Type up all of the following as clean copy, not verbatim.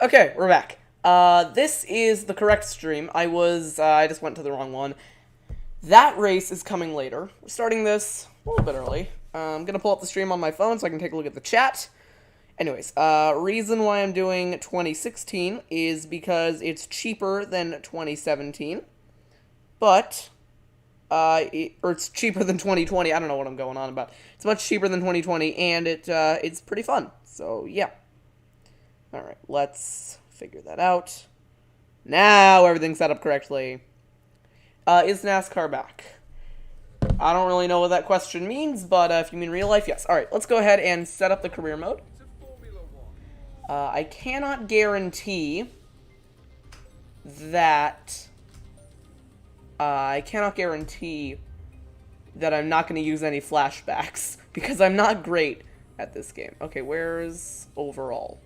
Okay, we're back. This is the correct stream. I just went to the wrong one. That race is coming later. We're starting this a little bit early. I'm gonna pull up the stream on my phone so I can take a look at the chat. Anyways, reason why I'm doing 2016 is because it's cheaper than 2017. But, or it's cheaper than 2020. I don't know what I'm going on about. It's much cheaper than 2020, and it's pretty fun. So, yeah. Alright, let's figure that out. Now everything's set up correctly. Is NASCAR back? I don't really know what that question means, but if you mean real life, yes. Alright, let's go ahead and set up the career mode. I cannot guarantee that... I cannot guarantee that I'm not going to use any flashbacks, because I'm not great at this game. Okay, where's overall?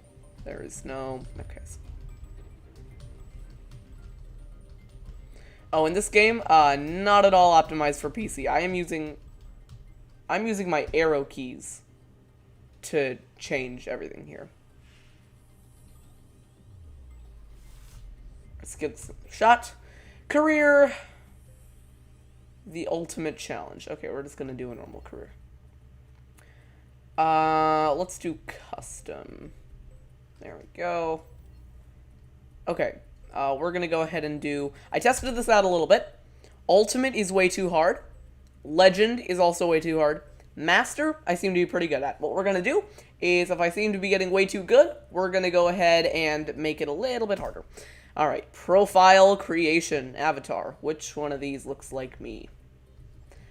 There is no... Okay. Oh, in this game, not at all optimized for PC. I'm using my arrow keys to change everything here. Let's give this a shot. Career. The ultimate challenge. Okay, we're just gonna do a normal career. Let's do custom. There we go. Okay. We're going to go ahead and do... I tested this out a little bit. Ultimate is way too hard. Legend is also way too hard. Master, I seem to be pretty good at. What we're going to do is, if I seem to be getting way too good, we're going to go ahead and make it a little bit harder. Alright, profile creation, avatar. Which one of these looks like me?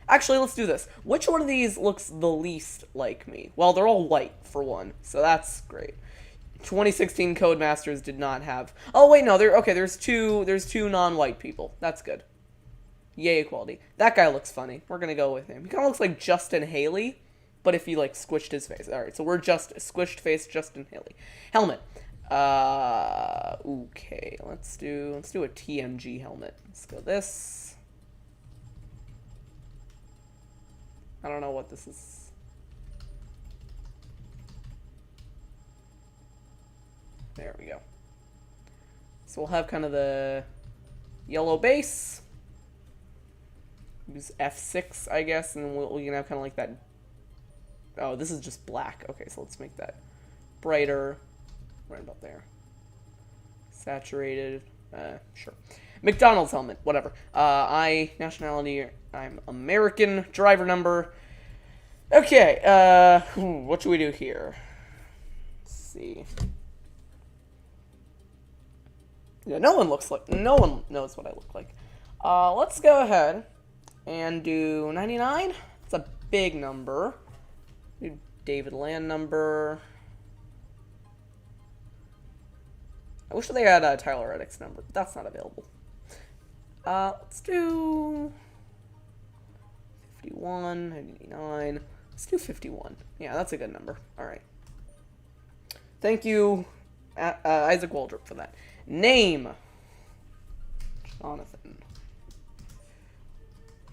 Actually, let's do this. Which one of these looks the least like me? Well, they're all white, for one, so that's great. 2016 Codemasters did not have... Oh, wait, no, there's two non-white people. That's good. Yay, equality. That guy looks funny. We're gonna go with him. He kind of looks like Justin Haley, but if you, like, squished his face. Alright, so we're just squished face Justin Haley. Helmet. Okay, let's do a TMG helmet. Let's go this. I don't know what this is. There we go. So we'll have kind of the yellow base. Use F6, I guess, and we can have kind of like that. Oh, this is just black. Okay, so let's make that brighter. Right about there. Saturated. Sure. McDonald's helmet, whatever. Nationality, I'm American. Driver number. Okay, what should we do here? Let's see. Yeah, no one knows what I look like. Let's go ahead and do 99. It's a big number. Do David Land number. I wish they had a Tyler Reddick's number, but that's not available. Let's do 51, 99. Let's do 51. Yeah, that's a good number. All right. Thank you, Isaac Waldrop, for that. Name. Jonathan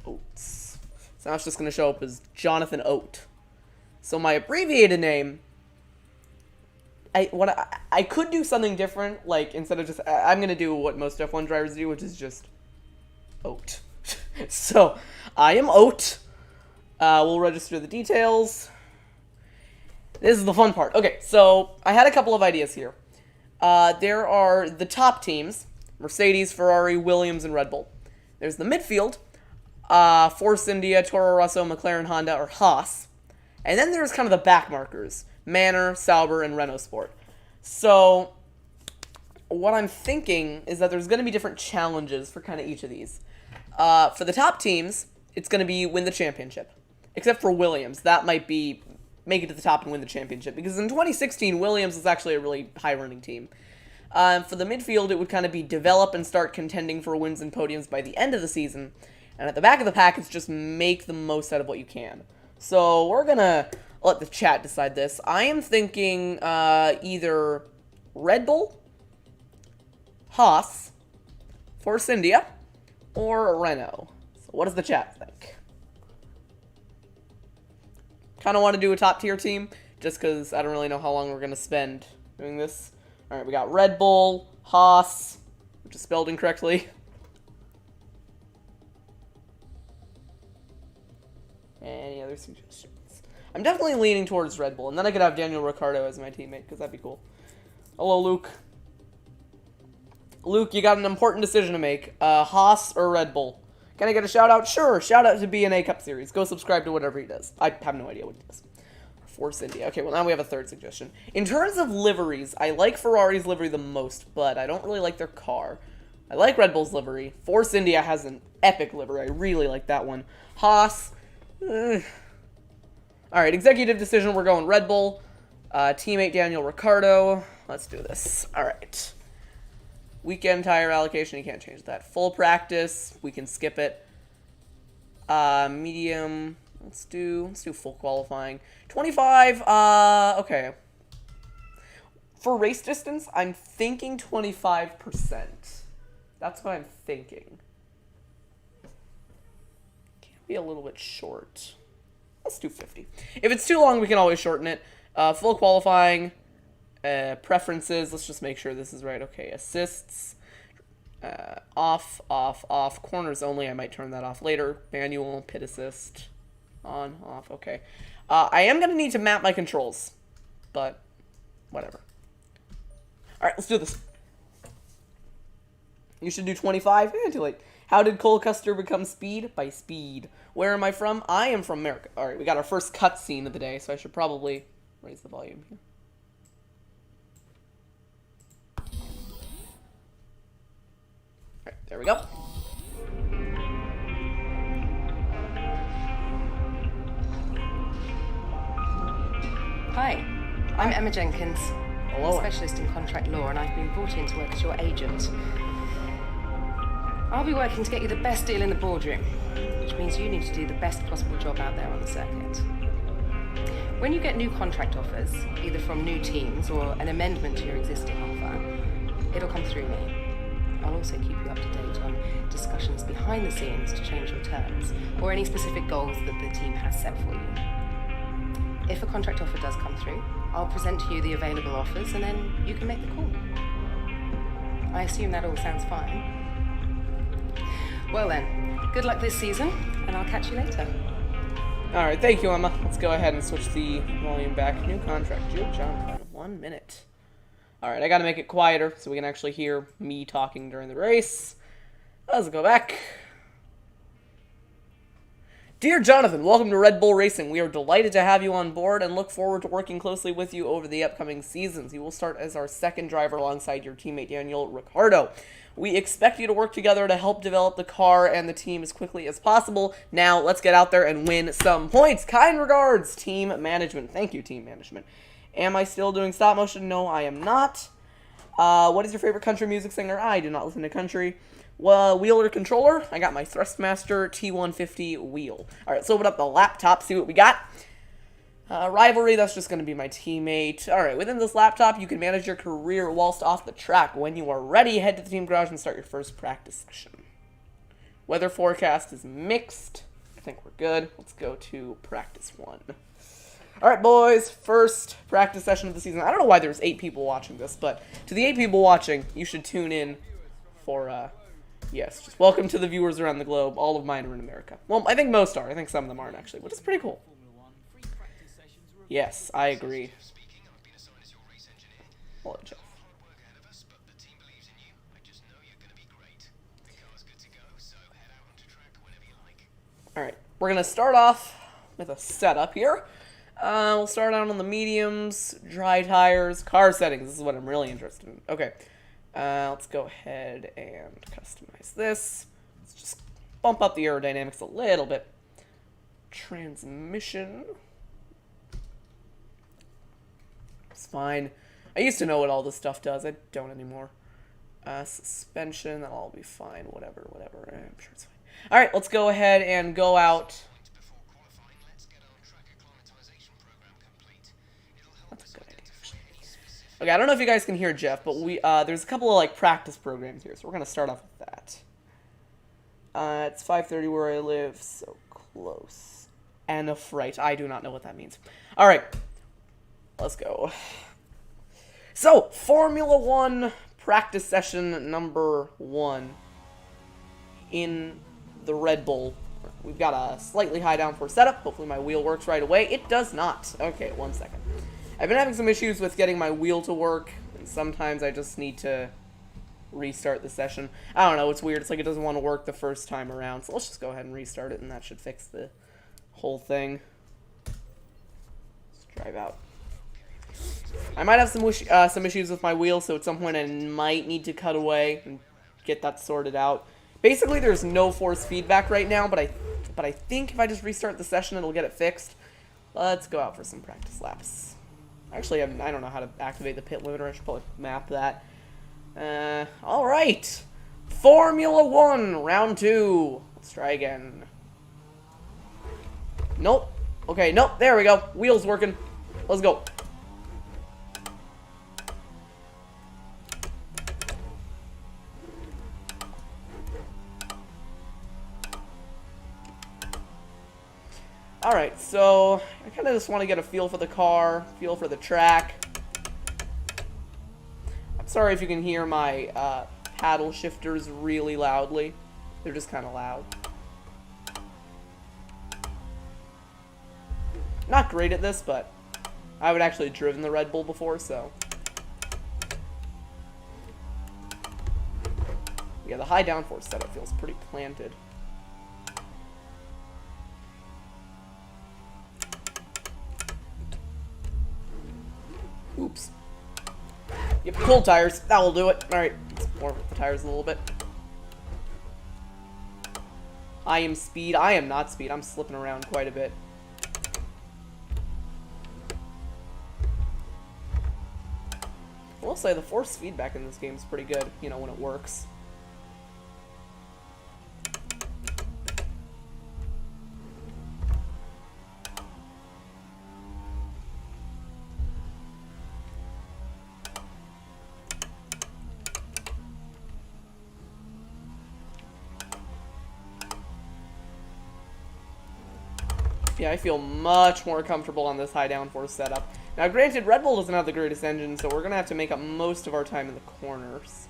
Oates. So now it's just going to show up as Jonathan Oat. So my abbreviated name, I could do something different, like instead of just, I'm going to do what most F1 drivers do, which is just Oat. So I am Oat. We'll register the details. This is the fun part. Okay, so I had a couple of ideas here. There are the top teams, Mercedes, Ferrari, Williams, and Red Bull. There's the midfield, Force India, Toro Rosso, McLaren, Honda, or Haas. And then there's kind of the back markers, Manor, Sauber, and Renault Sport. So, what I'm thinking is that there's going to be different challenges for kind of each of these. For the top teams, it's going to be win the championship. Except for Williams, that might be make it to the top and win the championship. Because in 2016, Williams was actually a really high-running team. For the midfield, it would kind of be develop and start contending for wins and podiums by the end of the season. And at the back of the pack, it's just make the most out of what you can. So we're going to let the chat decide this. I am thinking either Red Bull, Haas, Force India, or Renault. So what does the chat think? Kind of want to do a top tier team, just because I don't really know how long we're going to spend doing this. All right, we got Red Bull, Haas, which is spelled incorrectly. Any other suggestions? I'm definitely leaning towards Red Bull, and then I could have Daniel Ricciardo as my teammate, because that'd be cool. Hello, Luke. Luke, you got an important decision to make. Haas or Red Bull? Can I get a shout-out? Sure, shout-out to B&A Cup Series. Go subscribe to whatever he does. I have no idea what he does. Force India. Okay, well, now we have a third suggestion. In terms of liveries, I like Ferrari's livery the most, but I don't really like their car. I like Red Bull's livery. Force India has an epic livery. I really like that one. Haas. Alright, executive decision. We're going Red Bull. Teammate Daniel Ricciardo. Let's do this. Alright. Weekend tire allocation. You can't change that. Full practice. We can skip it. Medium. Let's do full qualifying. 25. Okay. For race distance, I'm thinking 25%. That's what I'm thinking. Can't be a little bit short. Let's do 50. If it's too long, we can always shorten it. Full qualifying. Preferences. Let's just make sure this is right. Okay. Assists. Off, off, off. Corners only. I might turn that off later. Manual. Pit assist. On, off. Okay. I am going to need to map my controls. But, whatever. Alright, let's do this. You should do 25. Too late. How did Cole Custer become Speed? By speed. Where am I from? I am from America. Alright, we got our first cutscene of the day, so I should probably raise the volume here. Alright, there we go. Hi, I'm Emma Jenkins. Hello. I'm a specialist in contract law, and I've been brought in to work as your agent. I'll be working to get you the best deal in the boardroom, which means you need to do the best possible job out there on the circuit. When you get new contract offers, either from new teams or an amendment to your existing offer, it'll come through me. I'll also keep you up to date on discussions behind the scenes to change your terms, or any specific goals that the team has set for you. If a contract offer does come through, I'll present to you the available offers, and then you can make the call. I assume that all sounds fine. Well then, good luck this season, and I'll catch you later. Alright, thank you, Emma. Let's go ahead and switch the volume back. New contract, Jude John, 1 minute. Alright, I gotta make it quieter so we can actually hear me talking during the race. Let's go back. Dear Jonathan, welcome to Red Bull Racing. We are delighted to have you on board and look forward to working closely with you over the upcoming seasons. You will start as our second driver alongside your teammate Daniel Ricciardo. We expect you to work together to help develop the car and the team as quickly as possible. Now, let's get out there and win some points. Kind regards, team management. Thank you, team management. Am I still doing stop motion? No, I am not. What is your favorite country music singer? I do not listen to country. Well, wheel or controller? I got my Thrustmaster T150 wheel. Alright, let's open up the laptop, see what we got. Rivalry, that's just going to be my teammate. Alright, within this laptop, you can manage your career whilst off the track. When you are ready, head to the team garage and start your first practice session. Weather forecast is mixed. I think we're good. Let's go to practice 1. Alright, boys, first practice session of the season. I don't know why there's 8 people watching this, but to the 8 people watching, you should tune in for, yes, just welcome to the viewers around the globe. All of mine are in America. Well, I think most are. I think some of them aren't, actually, which is pretty cool. Yes, I agree. Hello, Jeff. Alright, we're going to start off with a setup here. We'll start out on the mediums, dry tires, car settings. This is what I'm really interested in. Okay, let's go ahead and customize this. Let's just bump up the aerodynamics a little bit. Transmission. It's fine. I used to know what all this stuff does. I don't anymore. Suspension, that'll all be fine. Whatever. I'm sure it's fine. Alright, let's go ahead and go out. That's a good idea, actually. Okay, I don't know if you guys can hear Jeff, but there's a couple of, like, practice programs here, so we're going to start off with that. It's 5:30 where I live, so close. Anaphrite. I do not know what that means. Alright. Let's go. So, Formula 1 practice session number 1 in the Red Bull. We've got a slightly high downforce setup. Hopefully my wheel works right away. It does not. Okay, 1 second. I've been having some issues with getting my wheel to work, and sometimes I just need to restart the session. I don't know, it's weird. It's like it doesn't want to work the first time around. So let's just go ahead and restart it, and that should fix the whole thing. Let's drive out. I might have some issues with my wheel, so at some point I might need to cut away and get that sorted out. Basically, there's no force feedback right now, but I think if I just restart the session, it'll get it fixed. Let's go out for some practice laps. Actually, I don't know how to activate the pit limiter. I should probably map that. All right. Formula 1, round 2. Let's try again. Nope. Okay, nope. There we go. Wheel's working. Let's go. Alright, so I kind of just want to get a feel for the car, feel for the track. I'm sorry if you can hear my paddle shifters really loudly. They're just kind of loud. Not great at this, but I would actually driven the Red Bull before, so. Yeah, the high downforce setup feels pretty planted. Oops. Yep, cold tires. That will do it. Alright, let's warm up the tires a little bit. I am speed. I am not speed. I'm slipping around quite a bit. I will say the force feedback in this game is pretty good, you know, when it works. Yeah, I feel much more comfortable on this high downforce setup. Now, granted, Red Bull doesn't have the greatest engine, so we're going to have to make up most of our time in the corners.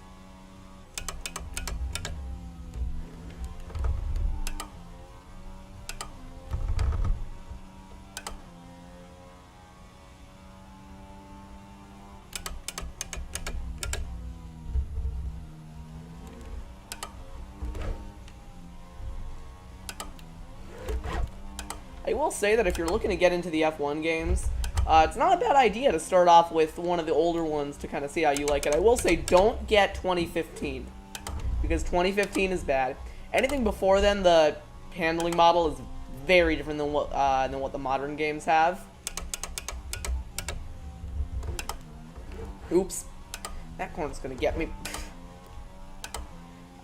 I will say that if you're looking to get into the F1 games, it's not a bad idea to start off with one of the older ones to kind of see how you like it. I will say don't get 2015, because 2015 is bad. Anything before then, the handling model is very different than what the modern games have. Oops. That corner's going to get me.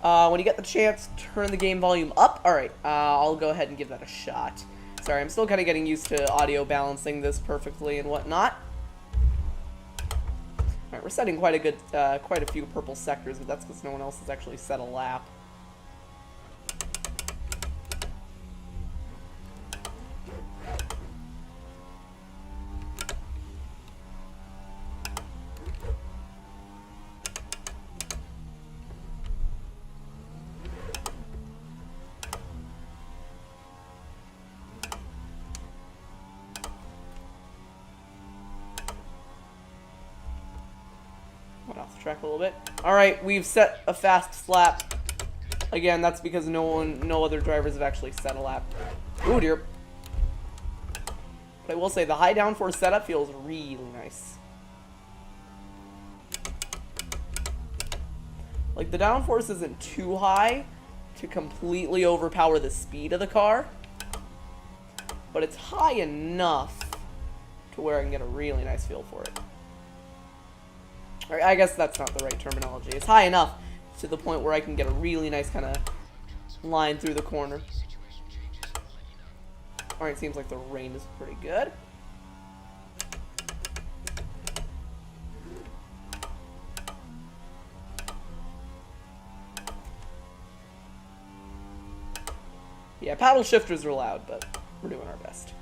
When you get the chance, turn the game volume up. Alright, I'll go ahead and give that a shot. Sorry, I'm still kind of getting used to audio balancing this perfectly and whatnot. Alright, we're setting quite a few purple sectors, but that's because no one else has actually set a lap. Off the track a little bit. Alright, we've set a fast lap. Again, that's because no other drivers have actually set a lap. Ooh, dear. But I will say, the high downforce setup feels really nice. Like, the downforce isn't too high to completely overpower the speed of the car, but it's high enough to where I can get a really nice feel for it. I guess that's not the right terminology. It's high enough to the point where I can get a really nice kind of line through the corner. Alright, seems like the rain is pretty good. Yeah, paddle shifters are loud, but we're doing our best.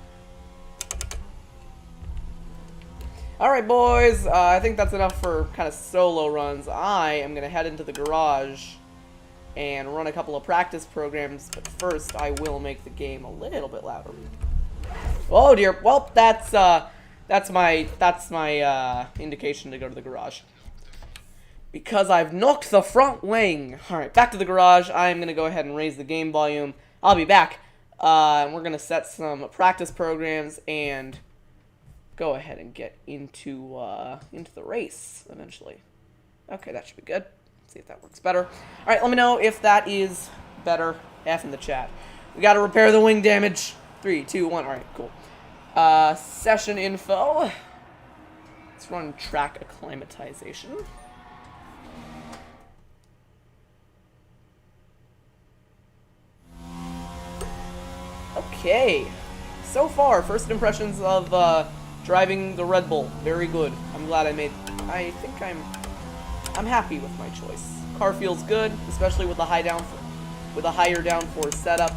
Alright, boys, I think that's enough for kind of solo runs. I am going to head into the garage and run a couple of practice programs, but first I will make the game a little bit louder. Oh dear, well, that's my indication to go to the garage. Because I've knocked the front wing. Alright, back to the garage. I'm going to go ahead and raise the game volume. I'll be back. And we're going to set some practice programs and go ahead and get into the race eventually. Okay, that should be good. Let's see if that works better. Alright, let me know if that is better. F in the chat. We got to repair the wing damage. 3, 2, 1. Alright, cool. Session info. Let's run track acclimatization. Okay, so far, first impressions of driving the Red Bull, very good. I'm glad I think I'm happy with my choice. Car feels good, especially with a higher downforce setup.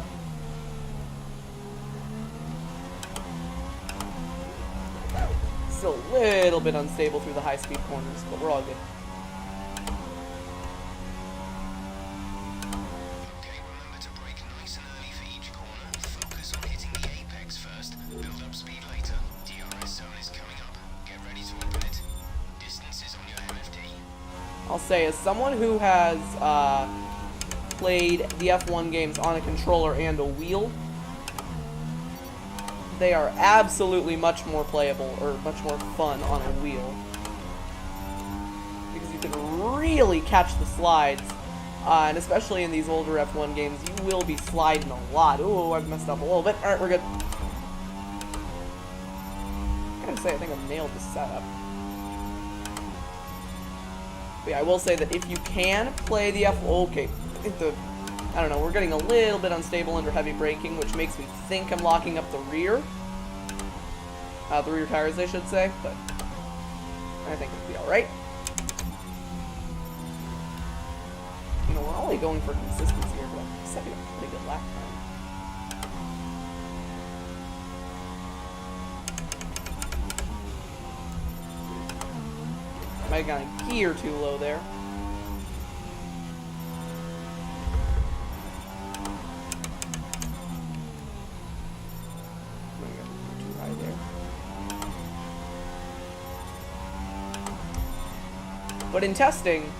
Still a little bit unstable through the high-speed corners, but we're all good. I'll say, as someone who has played the F1 games on a controller and a wheel, they are absolutely much more playable, or much more fun on a wheel. Because you can really catch the slides, and especially in these older F1 games, you will be sliding a lot. Ooh, I've messed up a little bit. Alright, we're good. I gotta say, I think I've nailed the setup. But yeah, I will say that if you can play the okay, I don't know, we're getting a little bit unstable under heavy braking, which makes me think I'm locking up the rear tires, I should say, but I think it'll be alright. You know, we're only going for consistency here, but I'm setting a pretty good lap time. Might have gone a gear too low there. Too high there. But in testing,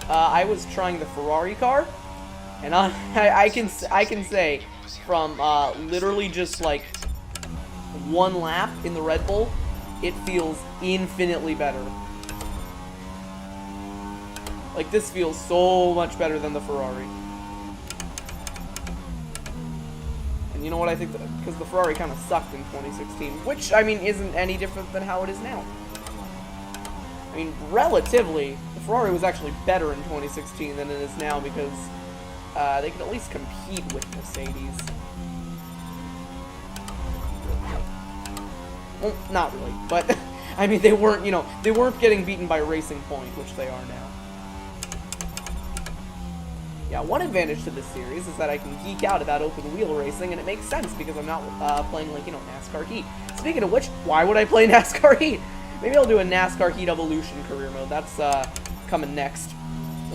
I was trying the Ferrari car, and I can say from literally just like one lap in the Red Bull, it feels infinitely better. Like, this feels so much better than the Ferrari. And you know what I think? Because the Ferrari kind of sucked in 2016, which, I mean, isn't any different than how it is now. I mean, relatively, the Ferrari was actually better in 2016 than it is now because they could at least compete with Mercedes. Well, not really, but, I mean, they weren't, you know, they weren't getting beaten by Racing Point, which they are now. Yeah, one advantage to this series is that I can geek out about open wheel racing, and it makes sense because I'm not playing, like, you know, NASCAR Heat. Speaking of which, why would I play NASCAR Heat? Maybe I'll do a NASCAR Heat Evolution career mode. That's coming next.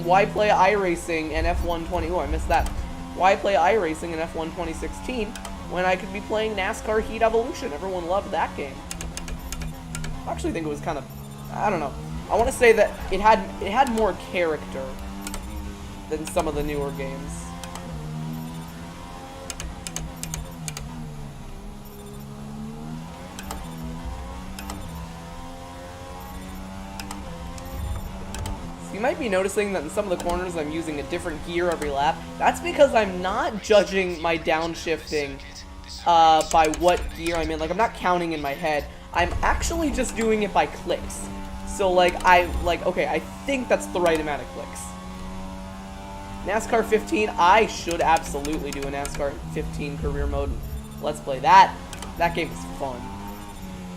Why play iRacing and F1 20? Oh, I missed that. Why play iRacing and F1 2016 when I could be playing NASCAR Heat Evolution? Everyone loved that game. I actually think it was kind of, I don't know. I want to say that it had more character than some of the newer games. So you might be noticing that in some of the corners I'm using a different gear every lap. That's because I'm not judging my downshifting by what gear I'm in. Like, I'm not counting in my head. I'm actually just doing it by clicks. So, like, okay, I think that's the right amount of clicks. NASCAR 15, I should absolutely do a NASCAR 15 career mode. Let's play that. That game is fun.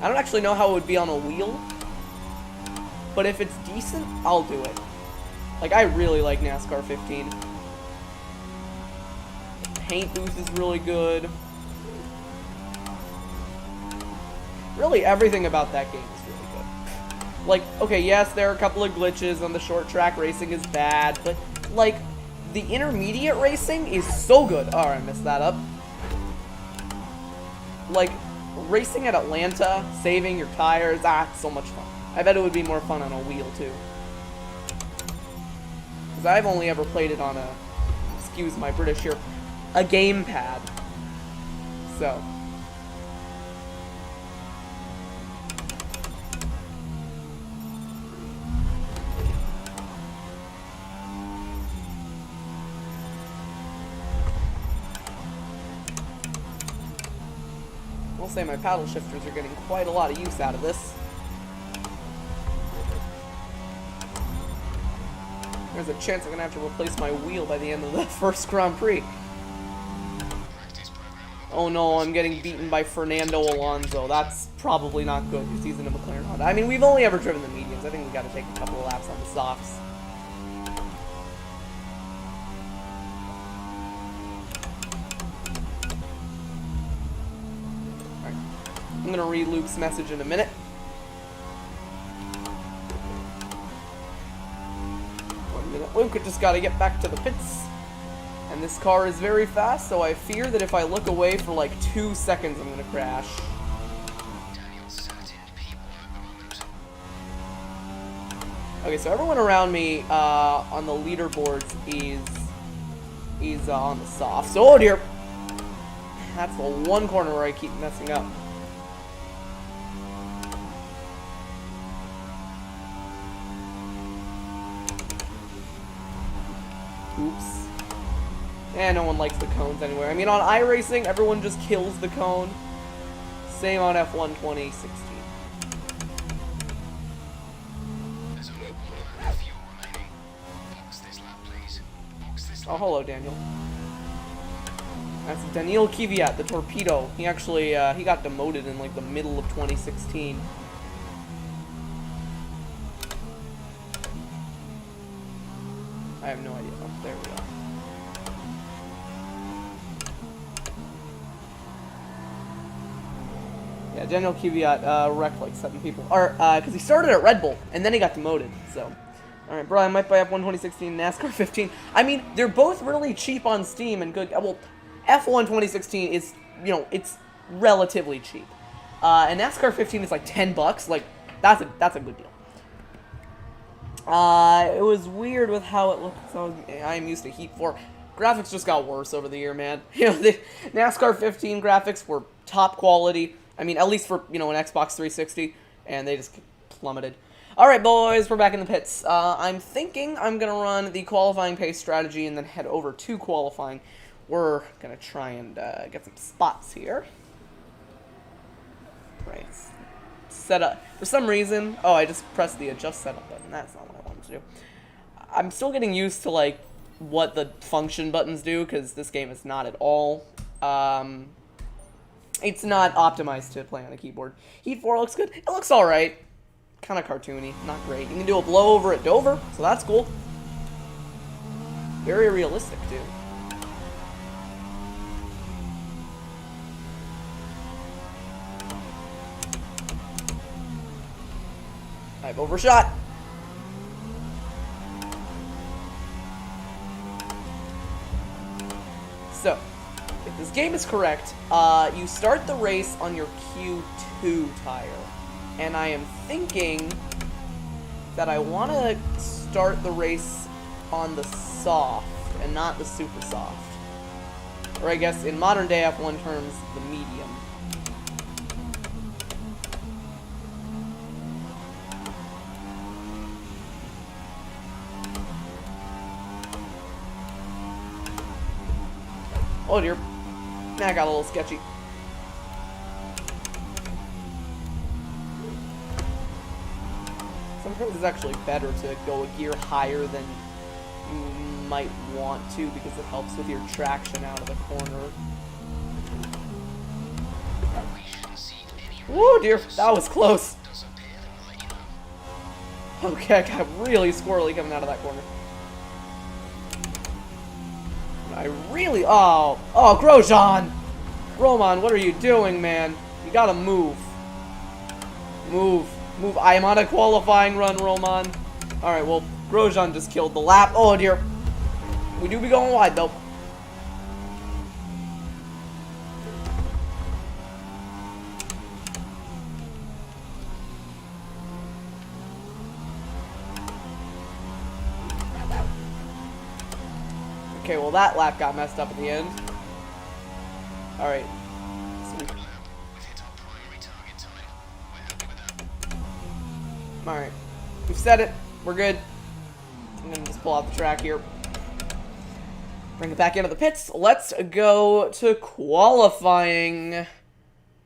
I don't actually know how it would be on a wheel, but if it's decent, I'll do it. Like, I really like NASCAR 15. The paint booth is really good. Really, everything about that game is really good. Like, okay, yes, there are a couple of glitches on the short track racing is bad, but, like, the intermediate racing is so good. Oh, I messed that up. Like, racing at Atlanta, saving your tires, it's so much fun. I bet it would be more fun on a wheel, too. Because I've only ever played it on a, excuse my British here, a gamepad. So. I'll say my paddle shifters are getting quite a lot of use out of this. There's a chance I'm gonna have to replace my wheel by the end of the first Grand Prix. Oh no, I'm getting beaten by Fernando Alonso. That's probably not good because he's in a McLaren Honda. I mean, we've only ever driven the mediums. I think we gotta take a couple of laps on the softs. Alright. I'm gonna read Luke's message in a minute. Luke, just gotta get back to the pits. And this car is very fast, so I fear that if I look away for like 2 seconds, I'm gonna crash. Okay, so everyone around me on the leaderboards is on the soft. So, oh dear! That's the one corner where I keep messing up. Oops. And no one likes the cones anywhere. I mean, on iRacing, everyone just kills the cone. Same on F1 2016. Oh, hello, Daniel. That's Daniil Kvyat, the torpedo. He actually, he got demoted in, like, the middle of 2016. I have no idea. Oh, there we go. Yeah, Daniel Kvyat wrecked like 7 people. Or, because he started at Red Bull, and then he got demoted, so. Alright, bro, I might buy F1 2016, NASCAR 15. I mean, they're both really cheap on Steam and good. Well, F1 2016 is, you know, it's relatively cheap. And NASCAR 15 is like 10 bucks. Like, that's a good deal. It was weird with how it looked. So I'm used to Heat 4. Graphics just got worse over the year, man. You know, the NASCAR 15 graphics were top quality. I mean, at least for, you know, an Xbox 360, and they just plummeted. All right, boys, we're back in the pits. I'm thinking I'm gonna run the qualifying pace strategy and then head over to qualifying. We're gonna try and get some spots here. Right. Set up. For some reason, oh, I just pressed the adjust setup button. That's not what I wanted to do. I'm still getting used to, like, what the function buttons do, because this game is not at all, it's not optimized to play on a keyboard. Heat 4 looks good. It looks alright. Kind of cartoony. Not great. You can do a blowover at Dover, so that's cool. Very realistic, too. I've overshot. So, if this game is correct, you start the race on your Q2 tire. And I am thinking that I want to start the race on the soft and not the super soft. Or I guess in modern day F1 terms, the medium. Oh dear. That got a little sketchy. Sometimes it's actually better to go a gear higher than you might want to because it helps with your traction out of the corner. Oh dear, that was close. Okay, I got really squirrely coming out of that corner. I really, oh, Grosjean! Roman, what are you doing, man? You gotta move. Move. Move. I am on a qualifying run, Roman. Alright, well, Grosjean just killed the lap. Oh, dear. We do be going wide, though. Okay, well, that lap got messed up at the end. Alright. Alright. We've said it. We're good. I'm gonna just pull out the track here. Bring it back into the pits. Let's go to qualifying.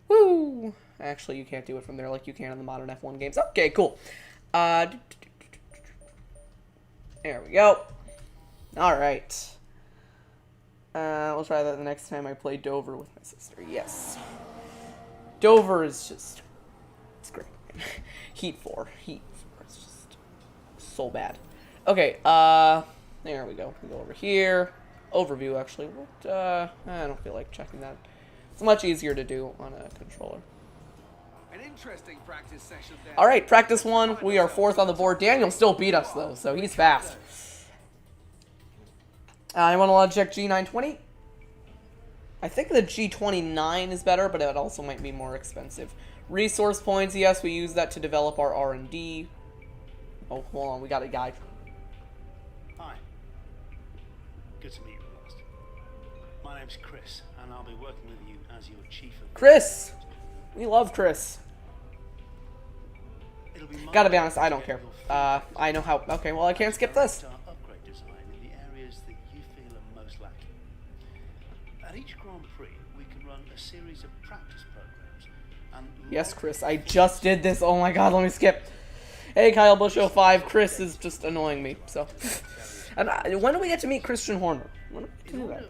Woo! Actually, you can't do it from there like you can in the modern F1 games. Okay, cool. There we go. Alright. We'll try that the next time I play Dover with my sister. Yes. Dover is just... It's great. Heat 4 is just so bad. Okay, there we go. We go over here. Overview, actually. What, I don't feel like checking that. It's much easier to do on a controller. An interesting practice session there. Alright, practice 1. We are 4th on the board. Daniel still beat us, though, so he's fast. I want to check G920. I think the G29 is better, but it also might be more expensive. Resource points, yes, we use that to develop our R&D. Oh, hold on, we got a guy. Hi. Good to meet you at last. My name's Chris, and I'll be working with you as your chief of... Chris! We love Chris. It'll be my Gotta be honest, I don't care. I know how... Okay, well, I can't skip this. upgrade design in the areas that you feel are most lacking. At each Grand Prix, we can run a series of practice programs. And Yes, Chris, I just did this. Oh my god, let me skip. Hey, Kyle Busch 05. Chris is just annoying me, so... And when do we get to meet Christian Horner? When do we do that?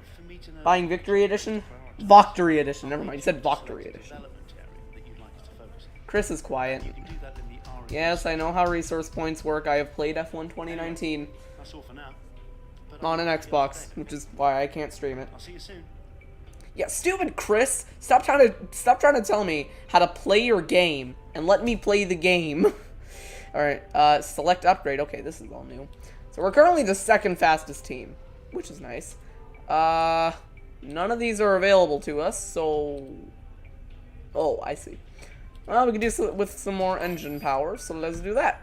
Buying Victory Edition? Voctory Edition. Never mind, you said Voctory Edition. Chris is quiet. Yes, I know how resource points work. I have played F1 2019 That's all for now. on an Xbox, which is why I can't stream it. I'll see you soon. Yeah, stupid Chris. Stop trying to tell me how to play your game and let me play the game. All right, select upgrade. Okay, this is all new. So we're currently the 2nd fastest team, which is nice. None of these are available to us, so... Oh, I see. Well, we can do so with some more engine power, so let's do that.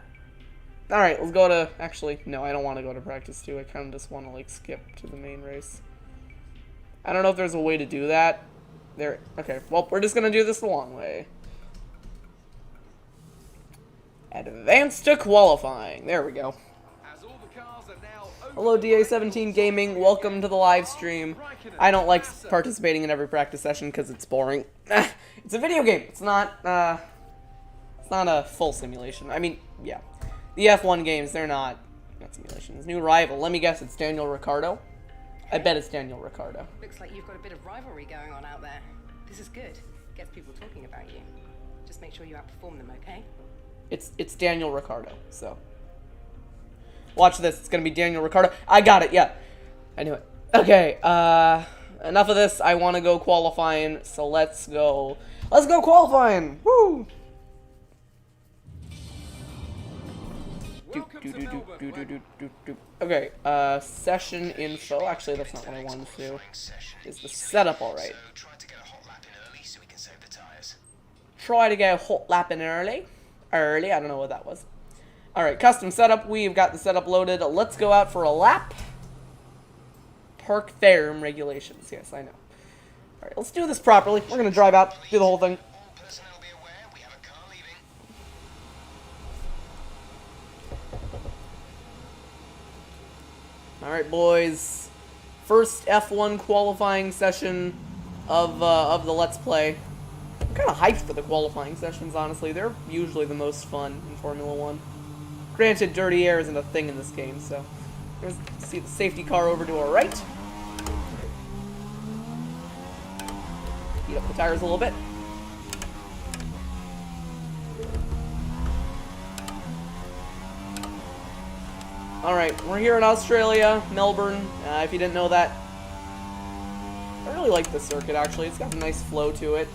Alright, let's go to... Actually, no, I don't want to go to practice 2. I kind of just want to, like, skip to the main race. I don't know if there's a way to do that. There... Okay, well, we're just going to do this the long way. Advance to qualifying. There we go. Hello, DA17 Gaming. Welcome to the live stream. I don't like participating in every practice session because it's boring. It's a video game. It's not a full simulation. I mean, yeah. The F1 games, they're not simulations. New rival. Let me guess, it's Daniel Ricciardo? I bet it's Daniel Ricciardo. Looks like you've got a bit of rivalry going on out there. This is good. Gets people talking about you. Just make sure you outperform them, okay? It's Daniel Ricciardo, so... Watch this. It's going to be Daniel Ricciardo. I got it. Yeah. I knew it. Okay. Enough of this. I want to go qualifying. So let's go. Let's go qualifying. Woo. Okay. Session info. Actually, that's not what I wanted to do. Is the setup all right? Try to get a hot lap in early. Early. I don't know what that was. Alright, custom setup. We've got the setup loaded. Let's go out for a lap. Park Ferrum regulations. Yes, I know. Alright, let's do this properly. We're going to drive out, do the whole thing. Alright, boys. First F1 qualifying session of the Let's Play. I'm kind of hyped for the qualifying sessions, honestly. They're usually the most fun in Formula 1. Granted, dirty air isn't a thing in this game, so... Let's see the safety car over to our right. Heat up the tires a little bit. Alright, we're here in Australia, Melbourne, if you didn't know that. I really like this circuit, actually. It's got a nice flow to it.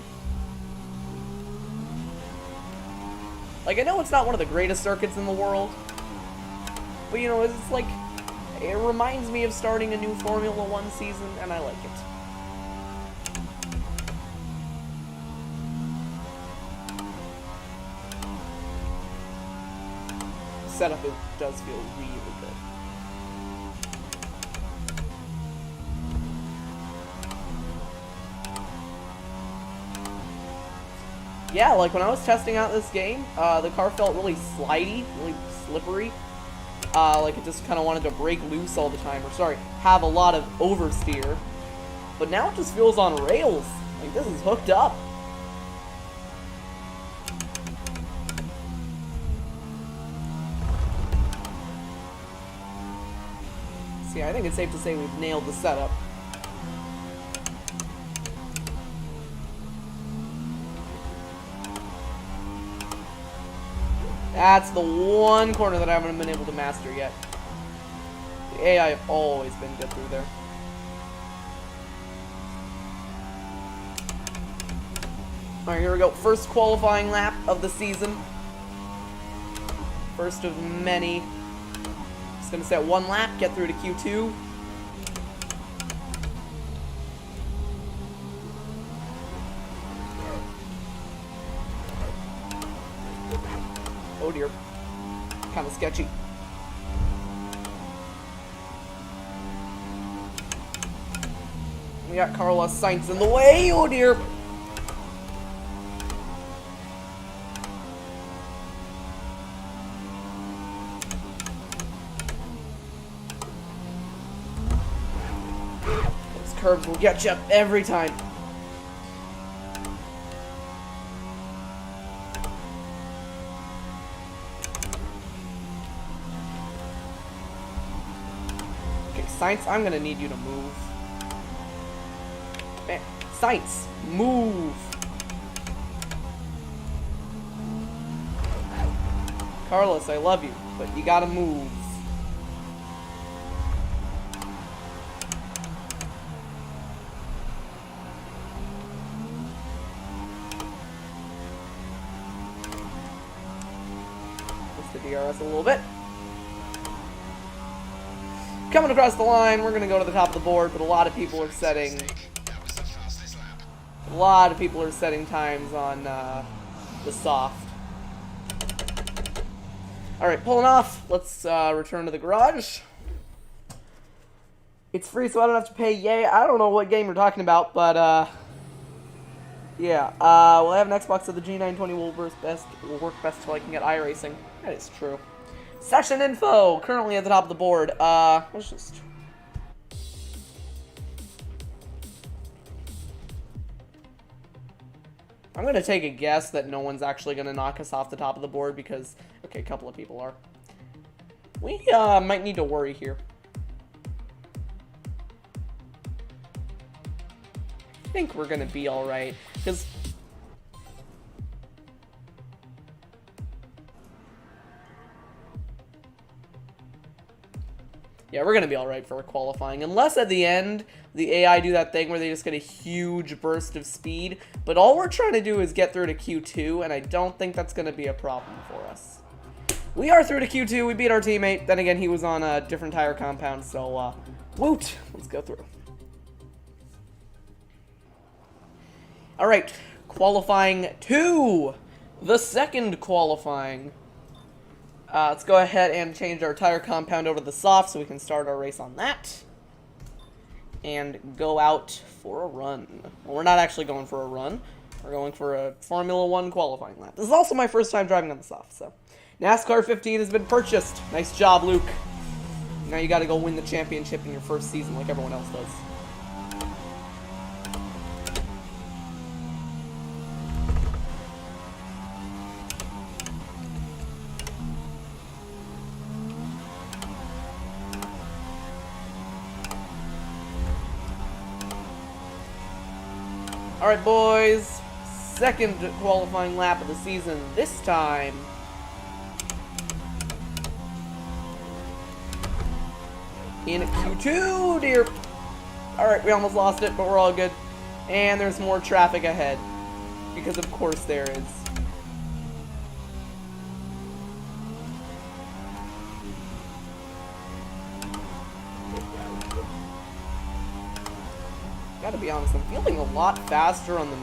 Like, I know it's not one of the greatest circuits in the world, but, you know, it's like, it reminds me of starting a new Formula 1 season, and I like it. Setup does feel really good. Yeah, like when I was testing out this game, the car felt really slidey, really slippery. Like it just kind of wanted to break loose all the time, or sorry, have a lot of oversteer. But now it just feels on rails. Like this is hooked up. See, I think it's safe to say we've nailed the setup. That's the one corner that I haven't been able to master yet. The AI have always been good through there. Alright, here we go. First qualifying lap of the season. First of many. Just gonna set one lap, get through to Q2. Oh dear. Kind of sketchy. We got Carlos Sainz in the way. Oh dear. Those curves will get you every time. Sainz, I'm gonna need you to move. Man, Sainz, move! Carlos, I love you, but you gotta move. Push the DRS a little bit. Coming across the line, we're going to go to the top of the board, but a lot of people are setting times on the soft. Alright, pulling off. Let's return to the garage. It's free, so I don't have to pay. Yay. I don't know what game you're talking about, but yeah. Well, I have an Xbox, so the G920 will work best till I can get iRacing. That is true. Session info, currently at the top of the board. Let's just... I'm going to take a guess that no one's actually going to knock us off the top of the board because, okay, a couple of people are. We might need to worry here. I think we're going to be alright, because... yeah, we're going to be alright for qualifying. Unless at the end, the AI do that thing where they just get a huge burst of speed. But all we're trying to do is get through to Q2, and I don't think that's going to be a problem for us. We are through to Q2. We beat our teammate. Then again, he was on a different tire compound, so, woot! Let's go through. Alright, qualifying 2! The second qualifying. Let's go ahead and change our tire compound over to the soft so we can start our race on that. And go out for a run. Well, we're not actually going for a run. We're going for a Formula 1 qualifying lap. This is also my first time driving on the soft, so. NASCAR 15 has been purchased. Nice job, Luke. Now you gotta go win the championship in your first season like everyone else does. Alright, boys. Second qualifying lap of the season. This time... in Q2, dear. Alright, we almost lost it, but we're all good. And there's more traffic ahead. Because of course there is. gotta be honest, I'm feeling a lot faster on the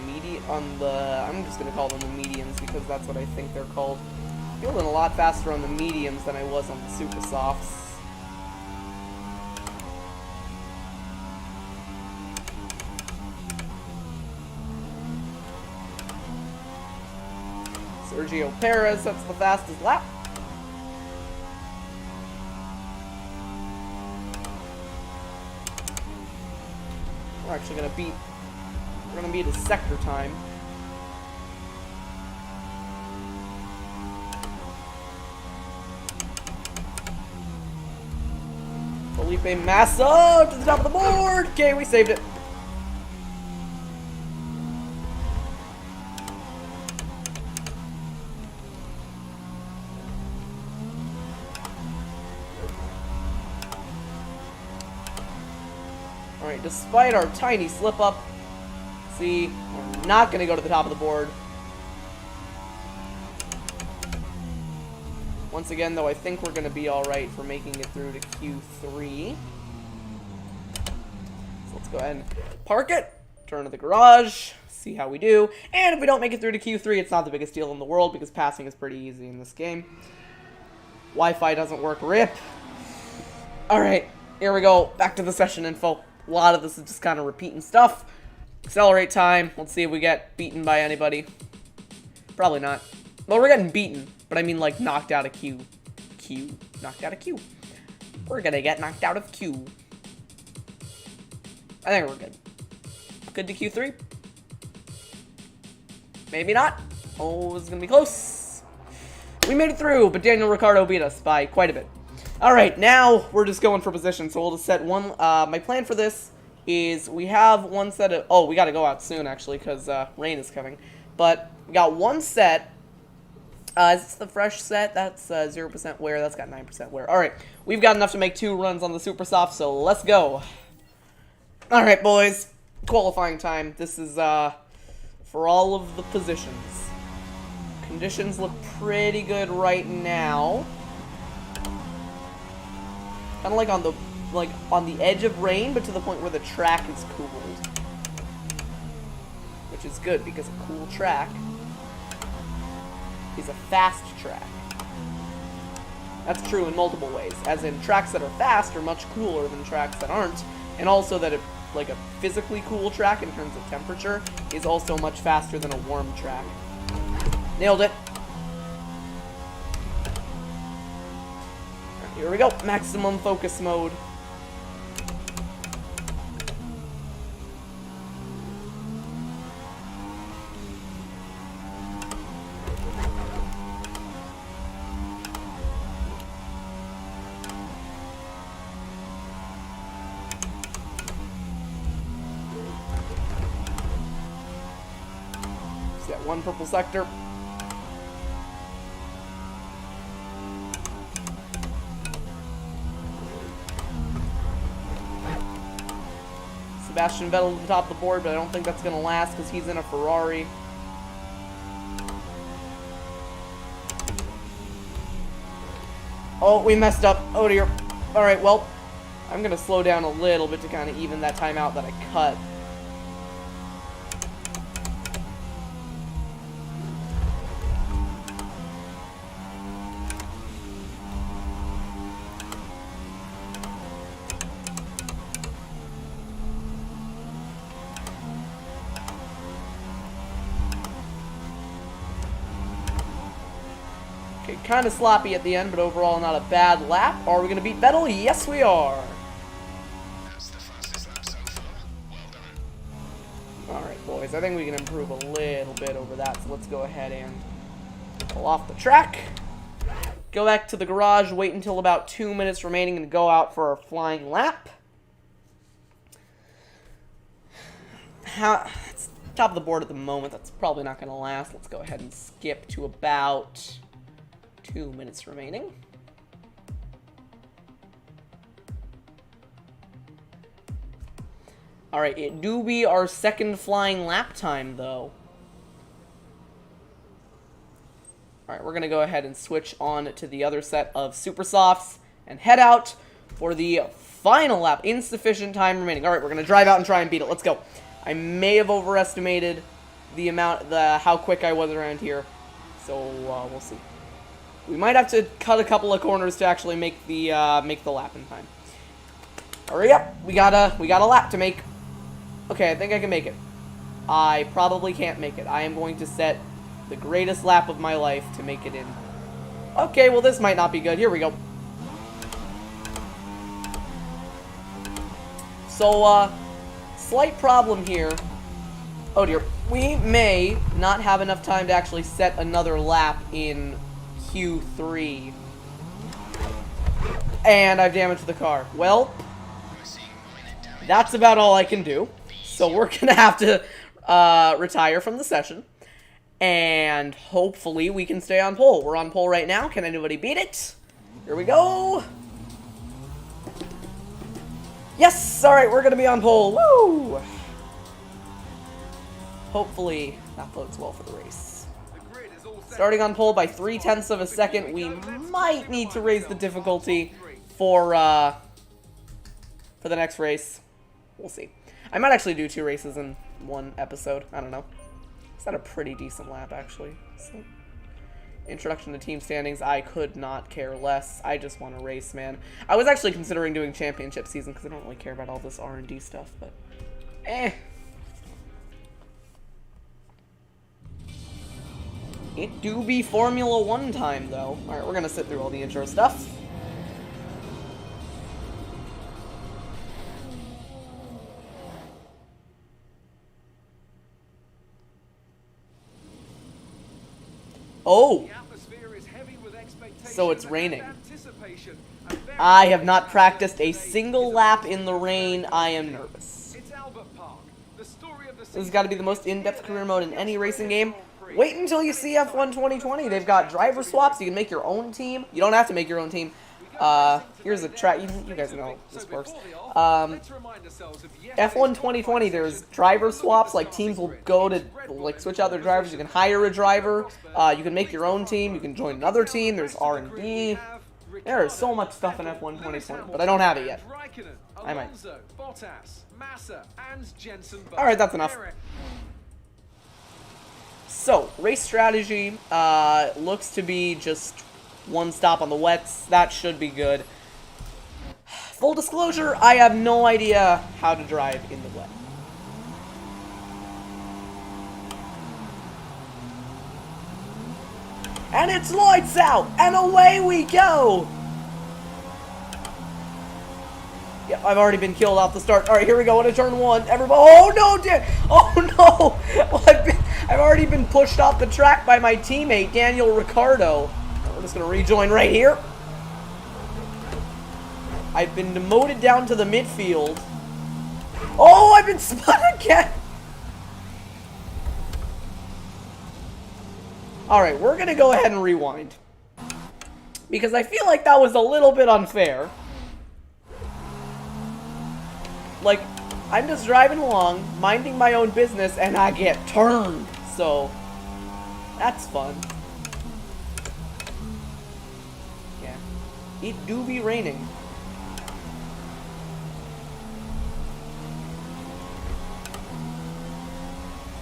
I'm just gonna call them the mediums because that's what I think they're called. Feeling a lot faster on the mediums than I was on the super softs. Sergio Perez sets the fastest lap. We're actually gonna beat. We're gonna beat his sector time. Felipe Massa to the top of the board. Okay, we saved it. Alright, despite our tiny slip-up, see, we're not going to go to the top of the board. Once again, though, I think we're going to be alright for making it through to Q3. So let's go ahead and park it, turn to the garage, see how we do. And if we don't make it through to Q3, it's not the biggest deal in the world because passing is pretty easy in this game. Wi-Fi doesn't work, rip. Alright, here we go, back to the session info. A lot of this is just kind of repeating stuff. Accelerate time. Let's see if we get beaten by anybody. Probably not. Well, we're getting beaten, but I mean like knocked out of Q. Knocked out of Q. We're gonna get knocked out of Q. I think we're good. Good to Q3? Maybe not. Oh, this is gonna be close. We made it through, but Daniel Ricciardo beat us by quite a bit. Alright, now we're just going for position, so we'll just set one, my plan for this is we have one set of, oh, we gotta go out soon, actually, because, rain is coming, but we got one set, is this the fresh set? That's, 0% wear, that's got 9% wear. Alright, we've got enough to make 2 runs on the Super Soft, so let's go. Alright, boys, qualifying time. This is, for all of the positions. Conditions look pretty good right now. Kind of like on the edge of rain, but to the point where the track is cooled. Which is good, because a cool track is a fast track. That's true in multiple ways, as in tracks that are fast are much cooler than tracks that aren't, and also that like a physically cool track in terms of temperature is also much faster than a warm track. Nailed it. Here we go, maximum focus mode. Just got one purple sector. Sebastian Vettel to the top of the board, but I don't think that's going to last because he's in a Ferrari. Oh, we messed up. Oh dear. Alright, well, I'm going to slow down a little bit to kind of even that time out that I cut. Okay, kind of sloppy at the end, but overall not a bad lap. Are we going to beat Vettel? Yes, we are. That's the fastest lap so far. Well done. Alright, boys. I think we can improve a little bit over that, so let's go ahead and pull off the track. Go back to the garage, wait until about 2 minutes remaining, and go out for our flying lap. It's top of the board at the moment. That's probably not going to last. Let's go ahead and skip to about 2 minutes remaining. Alright, it do be our second flying lap time, though. Alright, we're going to go ahead and switch on to the other set of Super Softs and head out for the Final lap. Insufficient time remaining. Alright, we're going to drive out and try and beat it. Let's go. I may have overestimated the how quick I was around here. So, we'll see. We might have to cut a couple of corners to actually make the lap in time. Hurry up. We got a lap to make. Okay, I think I can make it. I probably can't make it. I am going to set the greatest lap of my life to make it in. Okay, well this might not be good. Here we go. So, slight problem here. Oh dear. We may not have enough time to actually set another lap in Q3. And I've damaged the car. Well, that's about all I can do. So we're going to have to retire from the session. And hopefully we can stay on pole. We're on pole right now. Can anybody beat it? Here we go. Yes! Alright, we're going to be on pole. Woo! Hopefully that bodes well for the race. Starting on pole by 0.3 of a second, we might need to raise the difficulty for the next race. We'll see. I might actually do 2 races in one episode. I don't know. Is that a pretty decent lap, actually? So, introduction to team standings, I could not care less. I just want to race, man. I was actually considering doing championship season because I don't really care about all this R&D stuff, but eh. It do be Formula 1 time, though. Alright, we're gonna sit through all the intro stuff. Oh! So it's raining. I have not practiced a single lap in the rain. I am nervous. This has got to be the most in-depth career mode in any racing game. Wait until you see F1 2020. They've got driver swaps. You can make your own team. You don't have to make your own team. Here's a track. You guys know how this works. F1 2020, there's driver swaps. Like, teams will go to, like, switch out their drivers. You can hire a driver. You can make your own team. You can join another team. There's R&D. There is so much stuff in F1 2020, but I don't have it yet. I might. Alright, that's enough. So, race strategy looks to be just one stop on the wets. That should be good. Full disclosure, I have no idea how to drive in the wet. And it's lights out, and away we go! Yep, I've already been killed off the start. Alright, here we go into turn 1. Everybody, oh no, oh no! Well, I've already been pushed off the track by my teammate, Daniel Ricciardo. We're just gonna rejoin right here. I've been demoted down to the midfield. Oh, I've been spun again! Alright, we're gonna go ahead and rewind. Because I feel like that was a little bit unfair. Like, I'm just driving along, minding my own business, and I get turned. So, that's fun. Yeah. It do be raining.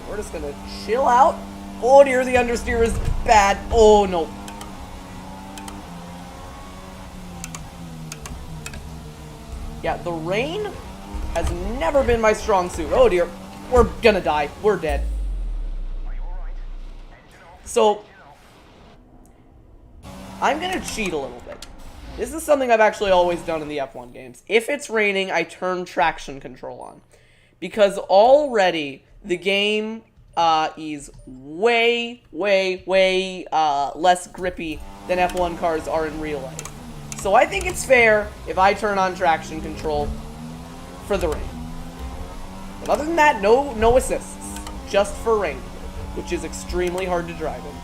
We're just gonna chill out. Oh dear, the understeer is bad. Oh no. Yeah, the rain has never been my strong suit. Oh dear. We're gonna die. We're dead. So, I'm gonna cheat a little bit. This is something I've actually always done in the F1 games. If it's raining, I turn traction control on. Because already the game is way less grippy than F1 cars are in real life. So I think it's fair if I turn on traction control for the rain. But other than that, no assists. Just for rain, which is extremely hard to drive in.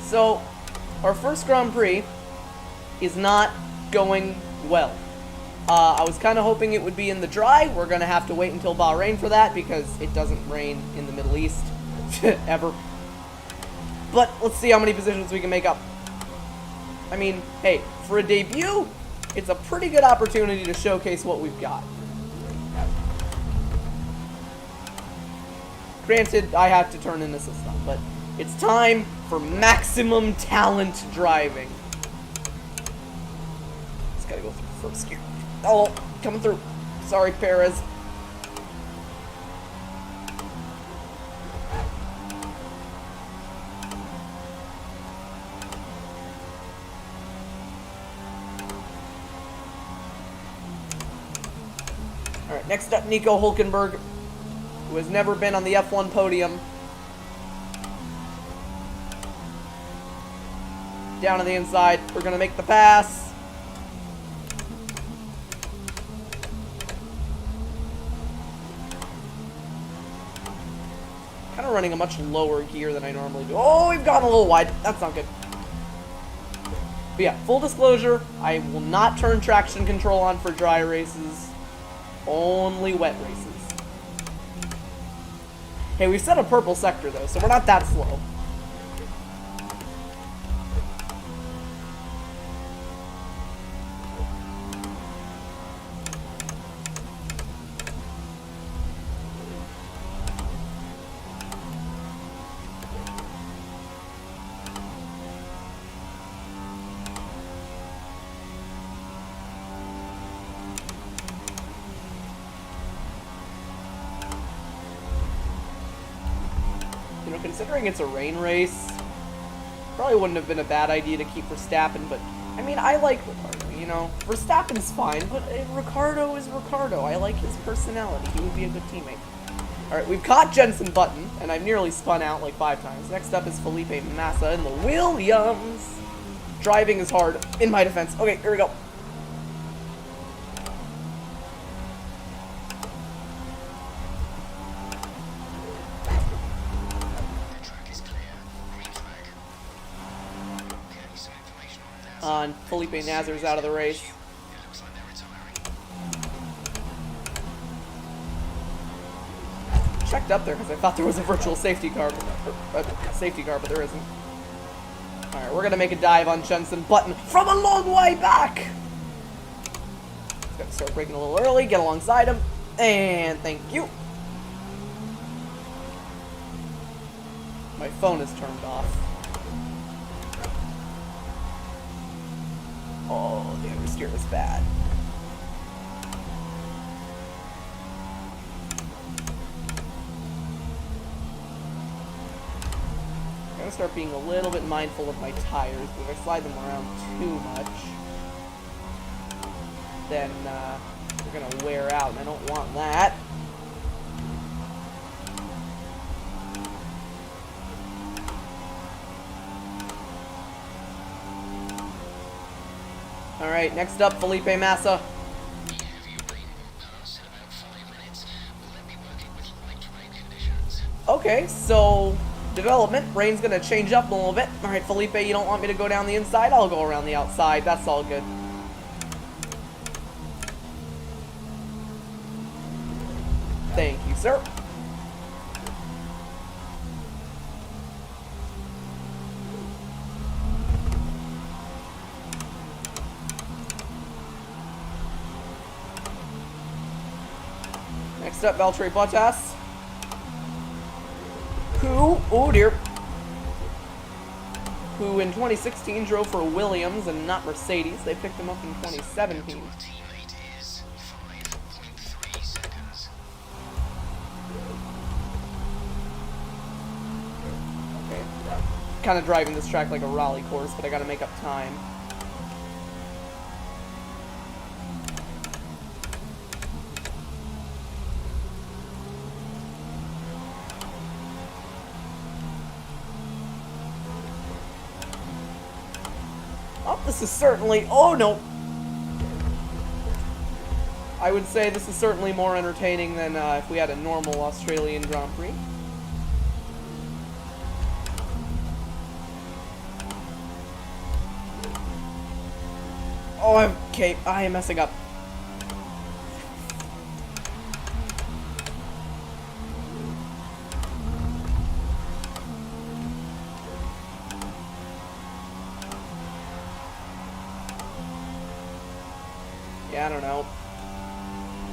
So, our first Grand Prix is not going well. I was kind of hoping it would be in the dry. We're going to have to wait until Bahrain for that because it doesn't rain in the Middle East ever. But let's see how many positions we can make up. I mean, hey, for a debut, it's a pretty good opportunity to showcase what we've got. Granted, I have to turn in the system, but it's time for maximum talent driving. Just gotta go through first gear. Oh, coming through. Sorry, Perez. Alright, next up, Nico Hulkenberg, who has never been on the F1 podium. Down on the inside, we're gonna make the pass. Kind of running a much lower gear than I normally do. Oh, we've gone a little wide. That's not good. But yeah, full disclosure, I will not turn traction control on for dry races. Only wet races. Hey, we've set a purple sector though, so we're not that slow. Considering it's a rain race, probably wouldn't have been a bad idea to keep Verstappen, but, I mean, I like Ricardo, you know? Verstappen's fine, but Ricardo is Ricardo. I like his personality. He would be a good teammate. Alright, we've caught Jensen Button, and I've nearly spun out like 5 times. Next up is Felipe Massa in the Williams. Driving is hard, in my defense. Okay, here we go. On Felipe Nasser's out of the race. Checked up there because I thought there was a virtual safety car, but there isn't. All right, we're gonna make a dive on Jensen Button from a long way back. Got to start braking a little early, get alongside him, and thank you. My phone is turned off. Oh, the oversteer was bad. I'm gonna start being a little bit mindful of my tires, but if I slide them around too much, then they're gonna wear out, and I don't want that. Alright, next up, Felipe Massa. Okay, so development. Rain's gonna change up a little bit. Alright, Felipe, you don't want me to go down the inside? I'll go around the outside. That's all good. Thank you, sir. Next up, Valtteri Bottas. Oh dear. Who in 2016 drove for Williams and not Mercedes. They picked him up in 2017. Okay, kind of driving this track like a rally course, but I gotta make up time. Oh, this is certainly... Oh, no. I would say this is certainly more entertaining than if we had a normal Australian Grand Prix. Oh, okay. I am messing up. I don't know.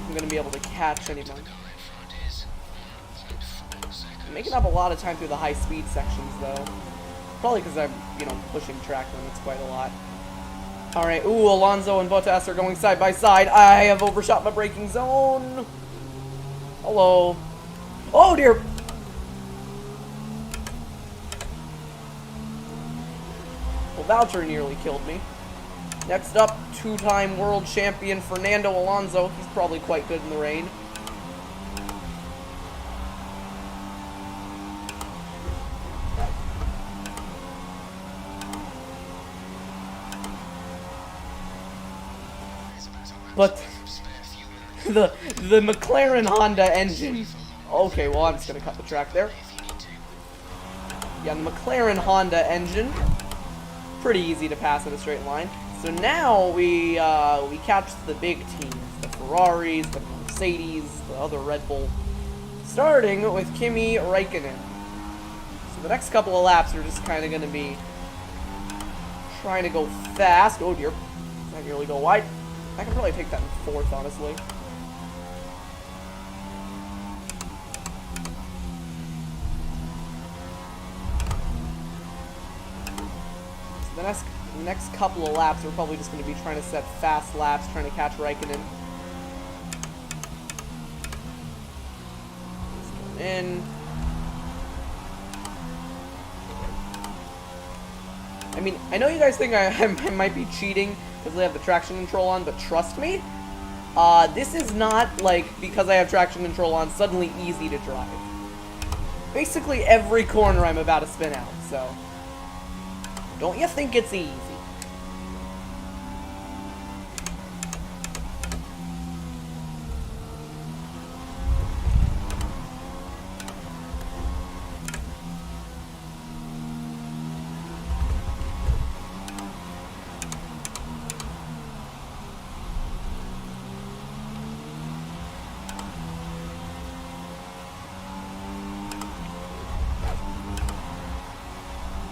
I'm gonna be able to catch anyone. I'm making up a lot of time through the high speed sections though. Probably because I'm, you know, pushing track limits quite a lot. Alright, ooh, Alonso and Bottas are going side by side. I have overshot my braking zone. Hello. Oh dear. Well, Valtteri nearly killed me. Next up, two-time world champion Fernando Alonso. He's probably quite good in the rain. But the McLaren Honda engine. Okay, well, I'm just gonna cut the track there. Yeah, the McLaren Honda engine. Pretty easy to pass in a straight line. So now we catch the big teams, the Ferraris, the Mercedes, the other Red Bull, starting with Kimi Räikkönen. So the next couple of laps are just kind of going to be trying to go fast. Oh dear, I nearly go wide. I can probably take that in fourth, honestly. So the next couple of laps, we're probably just going to be trying to set fast laps, trying to catch Räikkönen. Just going in. I mean, I know you guys think I might be cheating because I have the traction control on, but trust me, this is not, like, because I have traction control on, suddenly easy to drive. Basically every corner I'm about to spin out, so don't you think it's easy?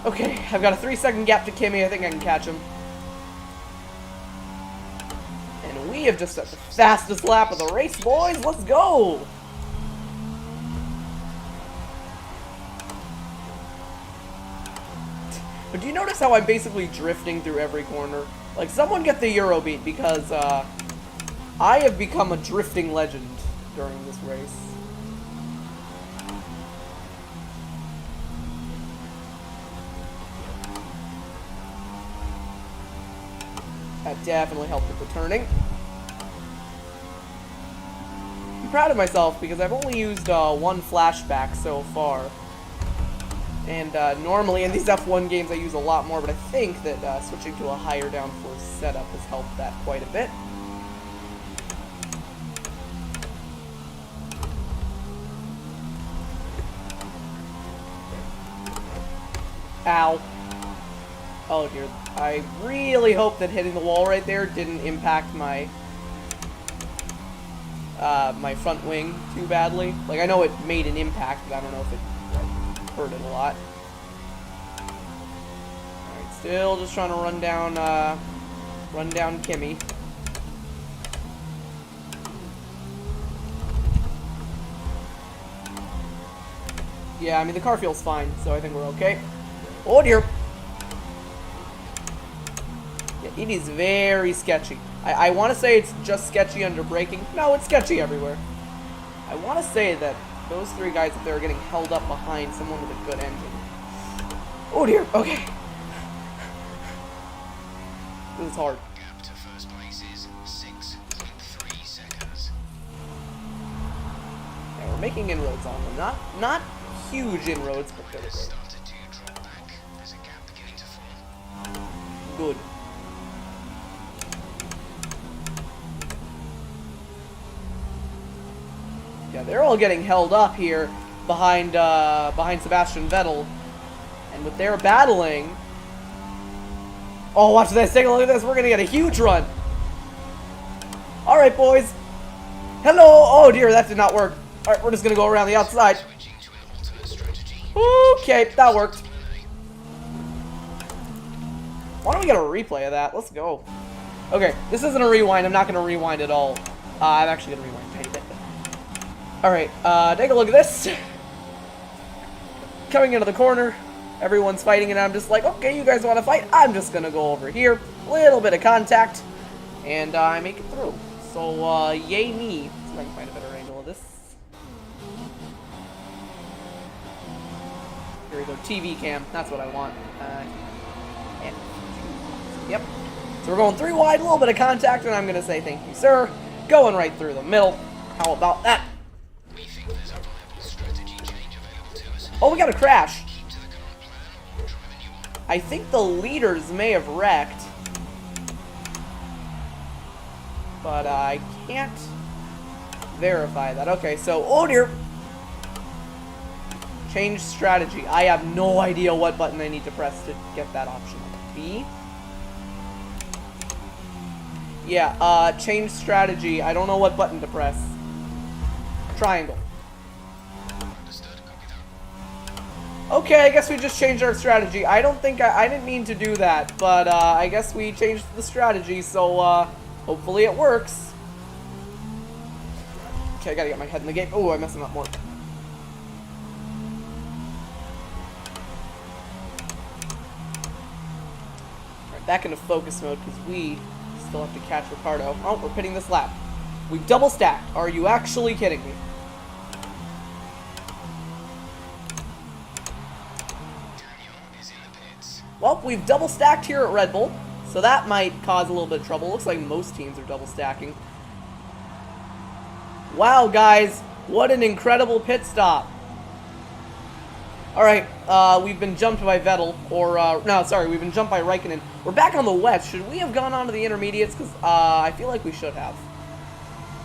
Okay, I've got a 3-second gap to Kimi. I think I can catch him. And we have just set the fastest lap of the race, boys. Let's go! But do you notice how I'm basically drifting through every corner? Like, someone get the Eurobeat because, I have become a drifting legend during this race. That definitely helped with the turning. I'm proud of myself because I've only used one flashback so far. And normally in these F1 games I use a lot more, but I think that switching to a higher downforce setup has helped that quite a bit. Ow. Oh dear, I really hope that hitting the wall right there didn't impact my my front wing too badly. Like, I know it made an impact, but I don't know if it hurt it a lot. Alright, still just trying to run down Kimi. Yeah, I mean, the car feels fine, so I think we're okay. Oh dear. It is very sketchy. I want to say it's just sketchy under braking. No, it's sketchy everywhere. I want to say that those three guys up there are getting held up behind someone with a good engine. Oh dear, okay. This is hard. Gap to first place is 6.3 seconds. Yeah, we're making inroads on them. Not huge inroads, but they're great. Started to drop back. There's a gap beginning to form. Good. Yeah, they're all getting held up here behind Sebastian Vettel, and with their battling. Oh, watch this! Take a look at this. We're gonna get a huge run. All right, boys. Hello. Oh dear, that did not work. All right, we're just gonna go around the outside. Switching to an alternate strategy. Okay, that worked. Why don't we get a replay of that? Let's go. Okay, this isn't a rewind. I'm not going to rewind at all. I'm actually going to rewind a tiny bit. Alright, take a look at this. Coming into the corner. Everyone's fighting, and I'm just like, okay, you guys want to fight? I'm just going to go over here. A little bit of contact. And I make it through. So, yay me. Let's see if I can find a better angle of this. Here we go, TV cam. That's what I want. And yep. So we're going 3 wide, a little bit of contact, and I'm going to say thank you, sir. Going right through the middle. How about that? We think there's a viable strategy change available to us. Oh, we got a crash. Keep to the current plan or drive a new one. I think the leaders may have wrecked. But I can't verify that. Okay, so, oh dear. Change strategy. I have no idea what button I need to press to get that option. B? Yeah, change strategy. I don't know what button to press. Triangle. Understood. Copy that. Okay, I guess we just changed our strategy. I don't think I didn't mean to do that, but I guess we changed the strategy, so hopefully it works. Okay, I gotta get my head in the game. Oh, I'm messing up more. Alright, back into focus mode because we still have to catch Ricardo. Oh, we're pitting this lap. We've double stacked. Are you actually kidding me? Daniel is in the pits. Well, we've double stacked here at Red Bull, so that might cause a little bit of trouble. Looks like most teams are double stacking. Wow, guys, what an incredible pit stop. Alright, we've been jumped by Vettel, or, no, sorry, we've been jumped by Raikkonen. We're back on the wets. Should we have gone on to the intermediates? Because, I feel like we should have.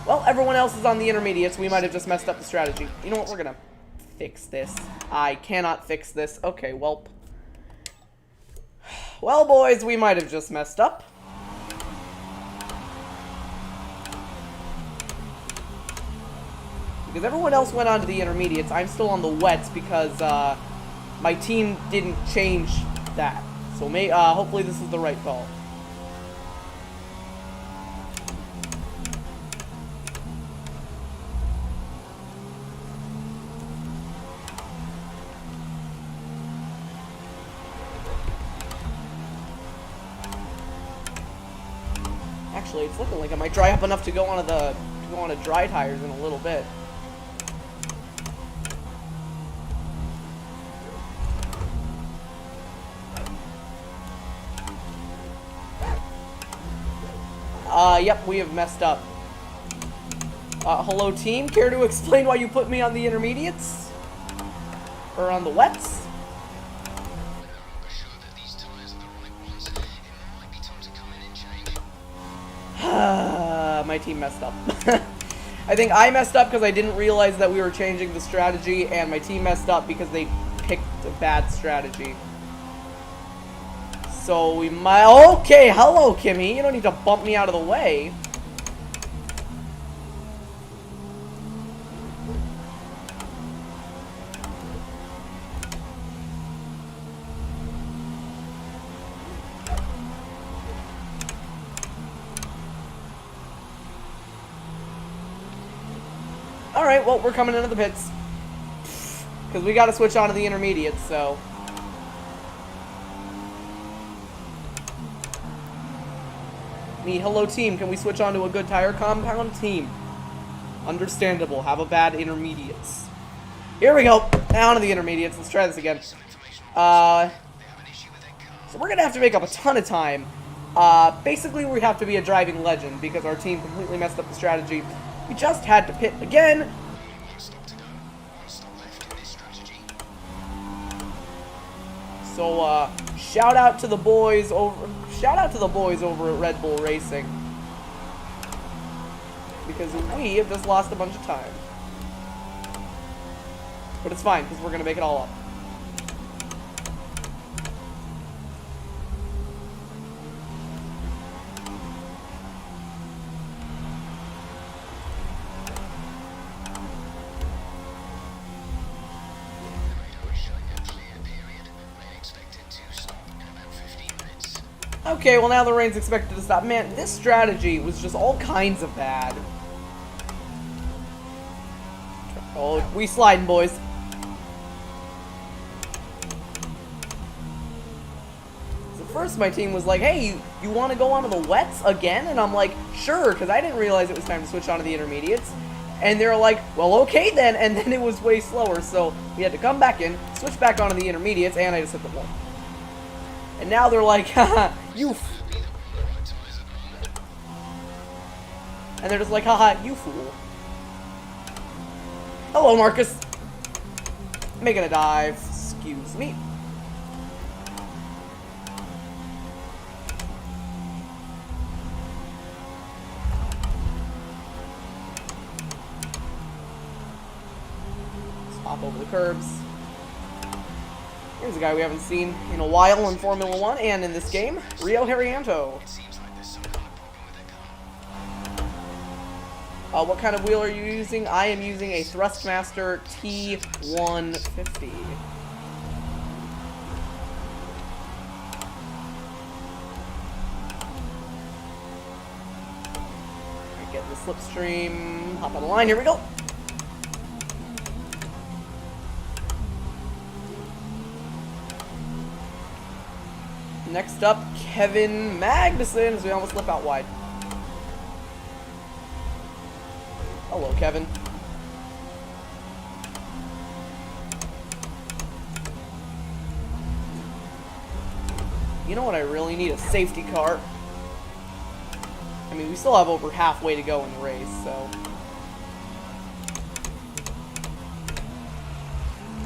Well, everyone else is on the intermediates. We might have just messed up the strategy. You know what? We're gonna fix this. I cannot fix this. Okay, welp. Well, boys, we might have just messed up. Because everyone else went on to the intermediates. I'm still on the wets because my team didn't change that. So hopefully this is the right call. Actually, it's looking like I might dry up enough to go on dry tires in a little bit. Yep, we have messed up. Hello team, care to explain why you put me on the intermediates? Or on the wets? When I'm sure that these tires are the right ones, it might be time to come in and change. My team messed up. I think I messed up because I didn't realize that we were changing the strategy, and my team messed up because they picked a bad strategy. So we might... Okay, hello, Kimmy. You don't need to bump me out of the way. Alright, well, we're coming into the pits. Because we got to switch on to the intermediates, so... Hello team, can we switch on to a good tire compound? Team. Understandable, have a bad intermediates. Here we go, down to the intermediates, let's try this again. So we're gonna have to make up a ton of time. Basically we have to be a driving legend because our team completely messed up the strategy. We just had to pit again. One stop to go. One stop left in this strategy. So, shout out to the boys over at Red Bull Racing. Because we have just lost a bunch of time. But it's fine, because we're going to make it all up. Radar is showing a clear period. We're expected to stop in about 15 minutes. Okay, well now the rain's expected to stop. Man, this strategy was just all kinds of bad. Oh, we sliding, boys. So first my team was like, hey, you want to go onto the wets again? And I'm like, sure, because I didn't realize it was time to switch onto the intermediates. And they're like, well, okay then. And then it was way slower, so we had to come back in, switch back onto the intermediates, and I just hit the wall. And now they're like, haha, you f... And they're just like, haha, you fool. Hello, Marcus. Making a dive. Excuse me. Let's hop over the curbs. Here's a guy we haven't seen in a while in Formula 1 and in this game, Rio Haryanto. What kind of wheel are you using? I am using a Thrustmaster T150. Get the slipstream, hop on the line, here we go. Next up, Kevin Magnussen, as we almost slip out wide. Hello, Kevin. You know what I really need? A safety car. I mean, we still have over halfway to go in the race, so...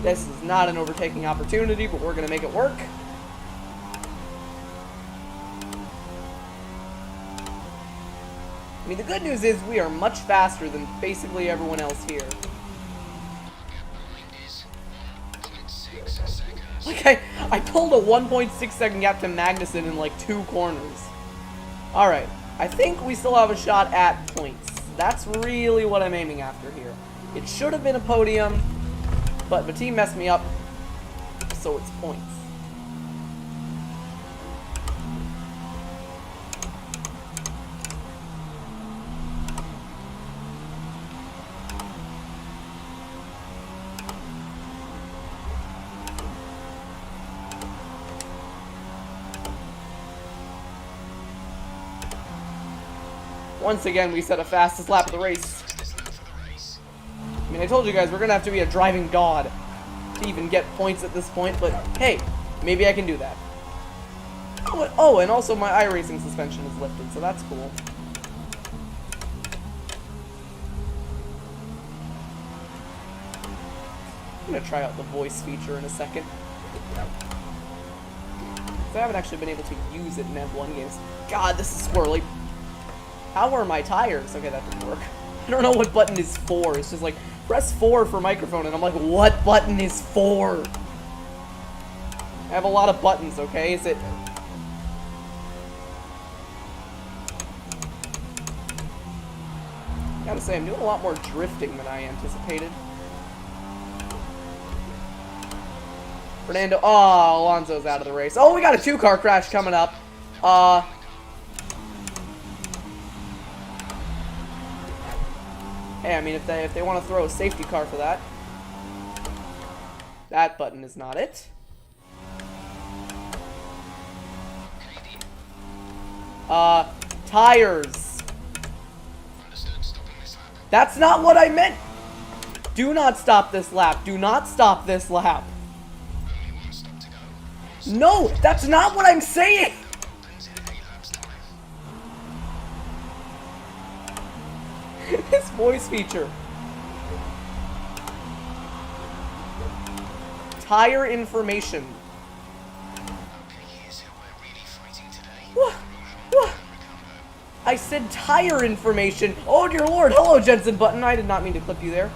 This is not an overtaking opportunity, but we're going to make it work. I mean, the good news is we are much faster than basically everyone else here. Like, I pulled a 1.6 second gap to Magnussen in like 2 corners. Alright, I think we still have a shot at points. That's really what I'm aiming after here. It should have been a podium, but my team messed me up, so it's points. Once again, we set a fastest lap of the race. I mean, I told you guys, we're going to have to be a driving god to even get points at this point, but hey, maybe I can do that. Oh, and also my iRacing suspension is lifted, so that's cool. I'm going to try out the voice feature in a second. I haven't actually been able to use it in F1 games. God, this is squirrely. How are my tires? Okay, that didn't work. I don't know what button is 4. It's just like, press 4 for microphone, and I'm like, what button is 4? I have a lot of buttons, okay? Is it... Gotta say, I'm doing a lot more drifting than I anticipated. Fernando... Oh, Alonso's out of the race. Oh, we got a 2-car crash coming up. Hey, I mean, if they want to throw a safety car for that. That button is not it. Tires. That's not what I meant. Do not stop this lap. Do not stop this lap. No, that's not what I'm saying. This voice feature. Tire information. What? What? I said tire information. Oh dear lord. Hello, Jensen Button. I did not mean to clip you there.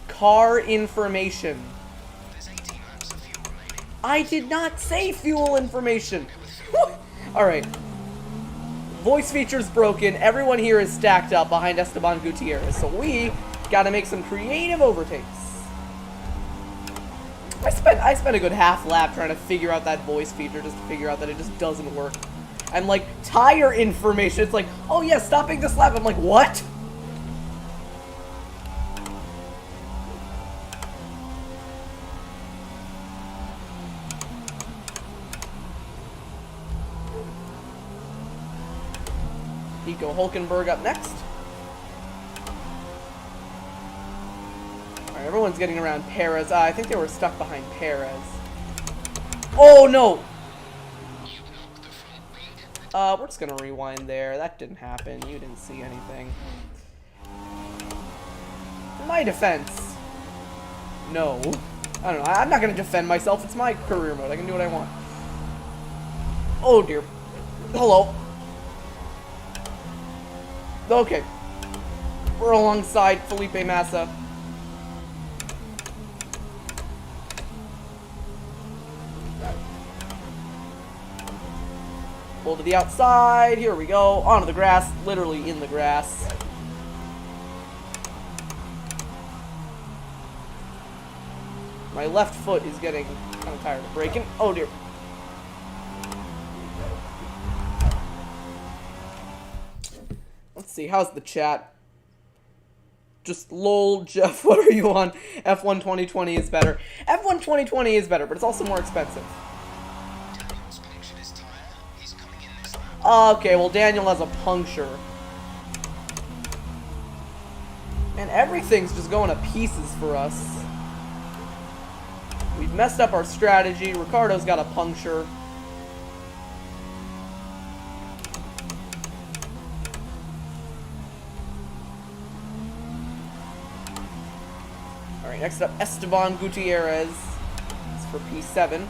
Car information. I did not say fuel information. Alright. Voice feature's broken. Everyone here is stacked up behind Esteban Gutierrez. So we gotta make some creative overtakes. I spent a good half lap trying to figure out that voice feature just to figure out that it just doesn't work. I'm like, tire information. It's like, oh yeah, stopping this lap. I'm like, what? Nico Hulkenberg up next. Alright, everyone's getting around Perez. I think they were stuck behind Perez. Oh no! We're just gonna rewind there. That didn't happen. You didn't see anything. In my defense, no. I don't know. I'm not gonna defend myself. It's my career mode. I can do what I want. Oh dear. Hello. Okay. We're alongside Felipe Massa. Pull to the outside. Here we go. Onto the grass. Literally in the grass. My left foot is getting kind of tired of braking. Oh dear. Let's see. How's the chat? Just lol, Jeff, what are you on? F1 2020 is better. F1 2020 is better, but it's also more expensive. Okay, well, Daniel has a puncture. And everything's just going to pieces for us. We've messed up our strategy. Ricardo's got a puncture. Alright, next up, Esteban Gutierrez. It's for P7.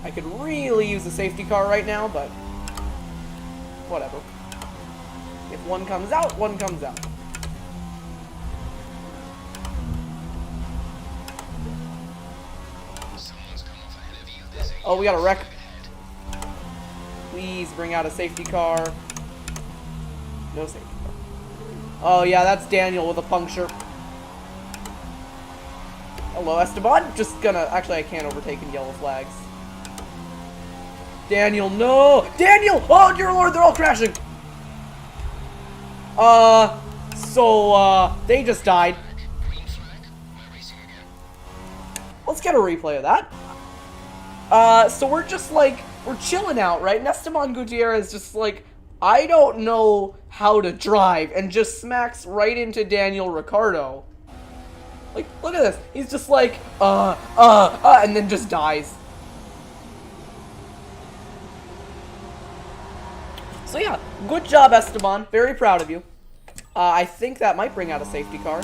I could really use a safety car right now, but whatever. If one comes out, one comes out. Oh, we got a wreck. Please bring out a safety car. No safety car. Oh, yeah, that's Daniel with a puncture. Hello, Esteban. Just gonna... Actually, I can't overtake in yellow flags. Daniel, no! Daniel! Oh, dear lord, they're all crashing! They just died. Let's get a replay of that. So we're just, like, we're chilling out, right? And Esteban Gutierrez just, like, I don't know how to drive, and just smacks right into Daniel Ricciardo. Like, look at this. He's just like, and then just dies. So yeah, good job, Esteban. Very proud of you. I think that might bring out a safety car.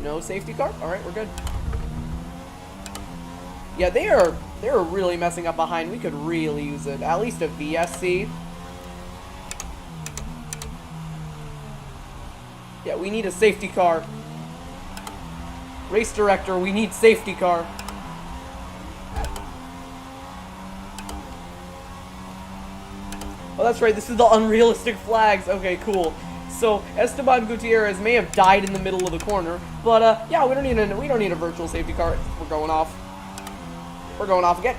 No safety car? Alright, we're good. Yeah, they're really messing up behind. We could really use it. At least a VSC. Yeah, we need a safety car. Race director, we need safety car. Oh, that's right. This is the unrealistic flags. Okay, cool. So Esteban Gutierrez may have died in the middle of the corner, but yeah, we don't need a virtual safety car. We're going off. We're going off again.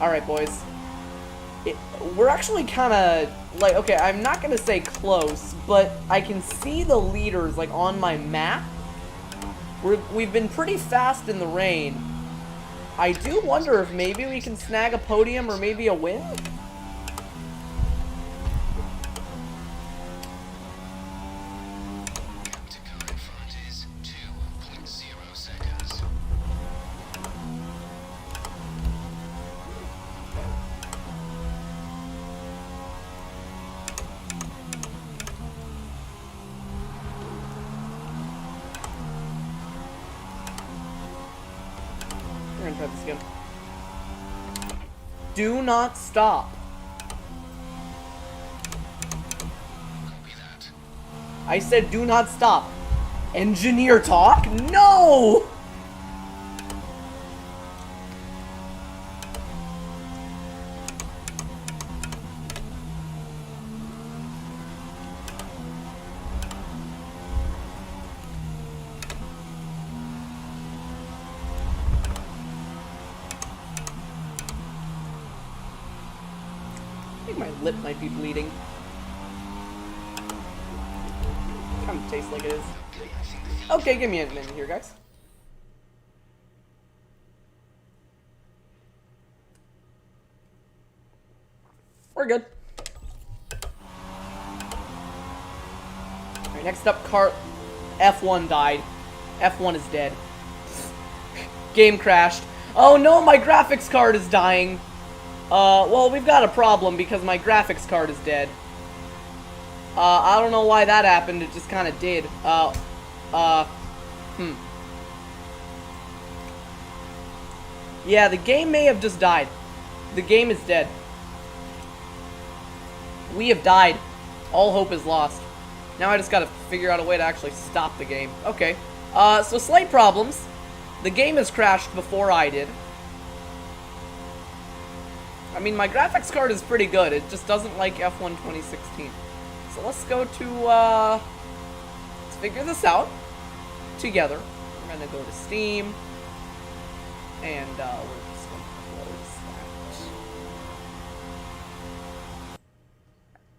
All right, boys. We're actually kind of like, okay, I'm not gonna say close, but I can see the leaders like on my map. We've been pretty fast in the rain. I do wonder if maybe we can snag a podium or maybe a win. We're gonna try this again. Do not stop. Copy that. I said do not stop. Engineer talk? No! think my lip might be bleeding. Kind of tastes like it is. Okay, give me a minute here, guys. We're good. Alright, next up, F1 died. F1 is dead. Game crashed. Oh no, my graphics card is dying. Well, we've got a problem because my graphics card is dead. I don't know why that happened, it just kind of did. Yeah, the game may have just died. The game is dead. We have died. All hope is lost. Now I just gotta figure out a way to actually stop the game. Okay. So slight problems. The game has crashed before I did. I mean, my graphics card is pretty good. It just doesn't like F1 2016. So let's go to, let's figure this out together. We're gonna go to Steam. And, we're just gonna close that.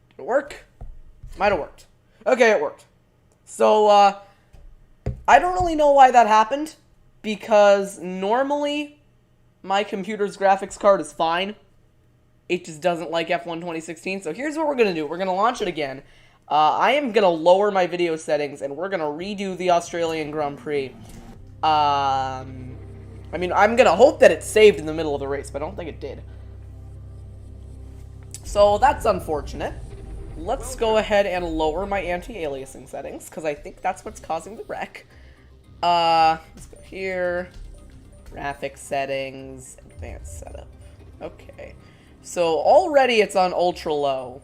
Did it work? Might have worked. Okay, it worked. So, I don't really know why that happened, because normally my computer's graphics card is fine. It just doesn't like F1 2016. So here's what we're going to do. We're going to launch it again. I am going to lower my video settings, and we're going to redo the Australian Grand Prix. I mean, I'm going to hope that it saved in the middle of the race, but I don't think it did. So that's unfortunate. Let's go ahead and lower my anti-aliasing settings, because I think that's what's causing the wreck. Let's go here. Graphics settings, advanced setup. Okay. So already it's on ultra low.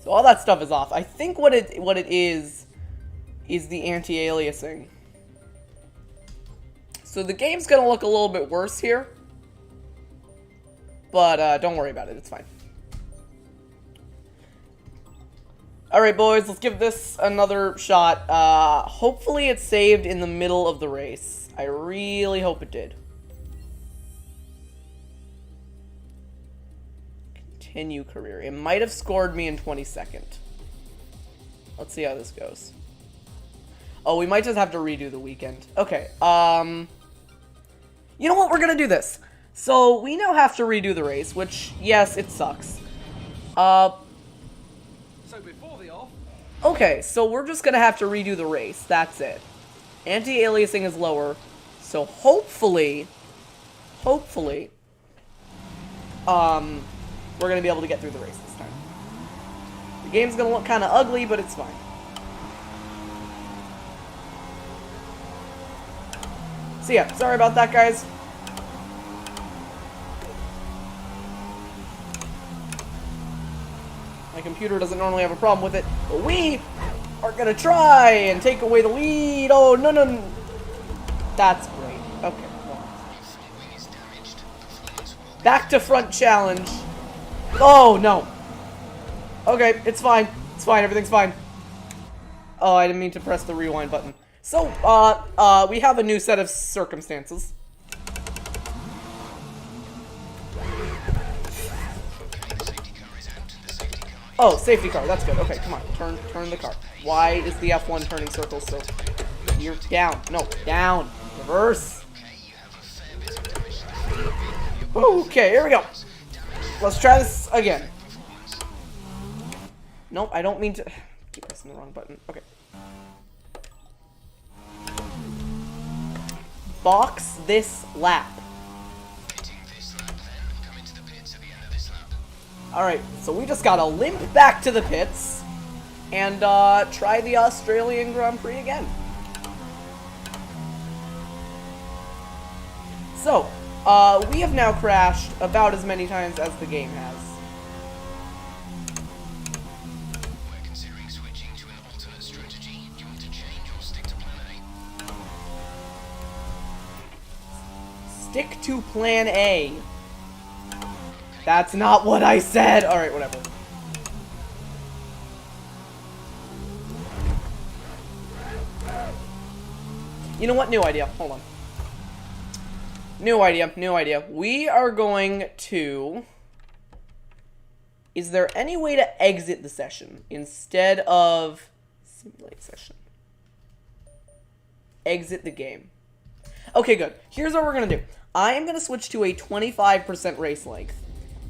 So all that stuff is off. I think what it is the anti-aliasing. So the game's gonna look a little bit worse here. But don't worry about it, it's fine. Alright, boys, let's give this another shot. Hopefully it saved in the middle of the race. I really hope it did. Continue career. It might have scored me in 22nd. Let's see how this goes. Oh, we might just have to redo the weekend. Okay, you know what? We're gonna do this. So, we now have to redo the race, which, yes, it sucks. So before the off, Okay, so we're just gonna have to redo the race. That's it. Anti-aliasing is lower, so hopefully, we're gonna be able to get through the race this time. The game's gonna look kind of ugly, but it's fine. So yeah, sorry about that, guys. My computer doesn't normally have a problem with it, but we are gonna try and take away the lead. Oh, no, no, no. That's great. Okay. Well. Back to front challenge. Oh, no. Okay, it's fine. It's fine. Everything's fine. Oh, I didn't mean to press the rewind button. So, we have a new set of circumstances. Oh, safety car. That's good. Okay, come on. Turn the car. Why is the F1 turning circles so... You're down. No, down. Reverse. Okay, here we go. Let's try this again. Nope, I don't mean to... Keep pressing the wrong button. Okay. Box this lap. Alright, so we just gotta limp back to the pits and try the Australian Grand Prix again. So, we have now crashed about as many times as the game has. We're considering switching to an alternate strategy. Do you want to change or stick to plan A? Stick to plan A. That's not what I said! Alright, whatever. You know what? New idea. Hold on. New idea. We are going to... Is there any way to exit the session instead of simulate session? Exit the game. Okay, good. Here's what we're going to do. I am going to switch to a 25% race length,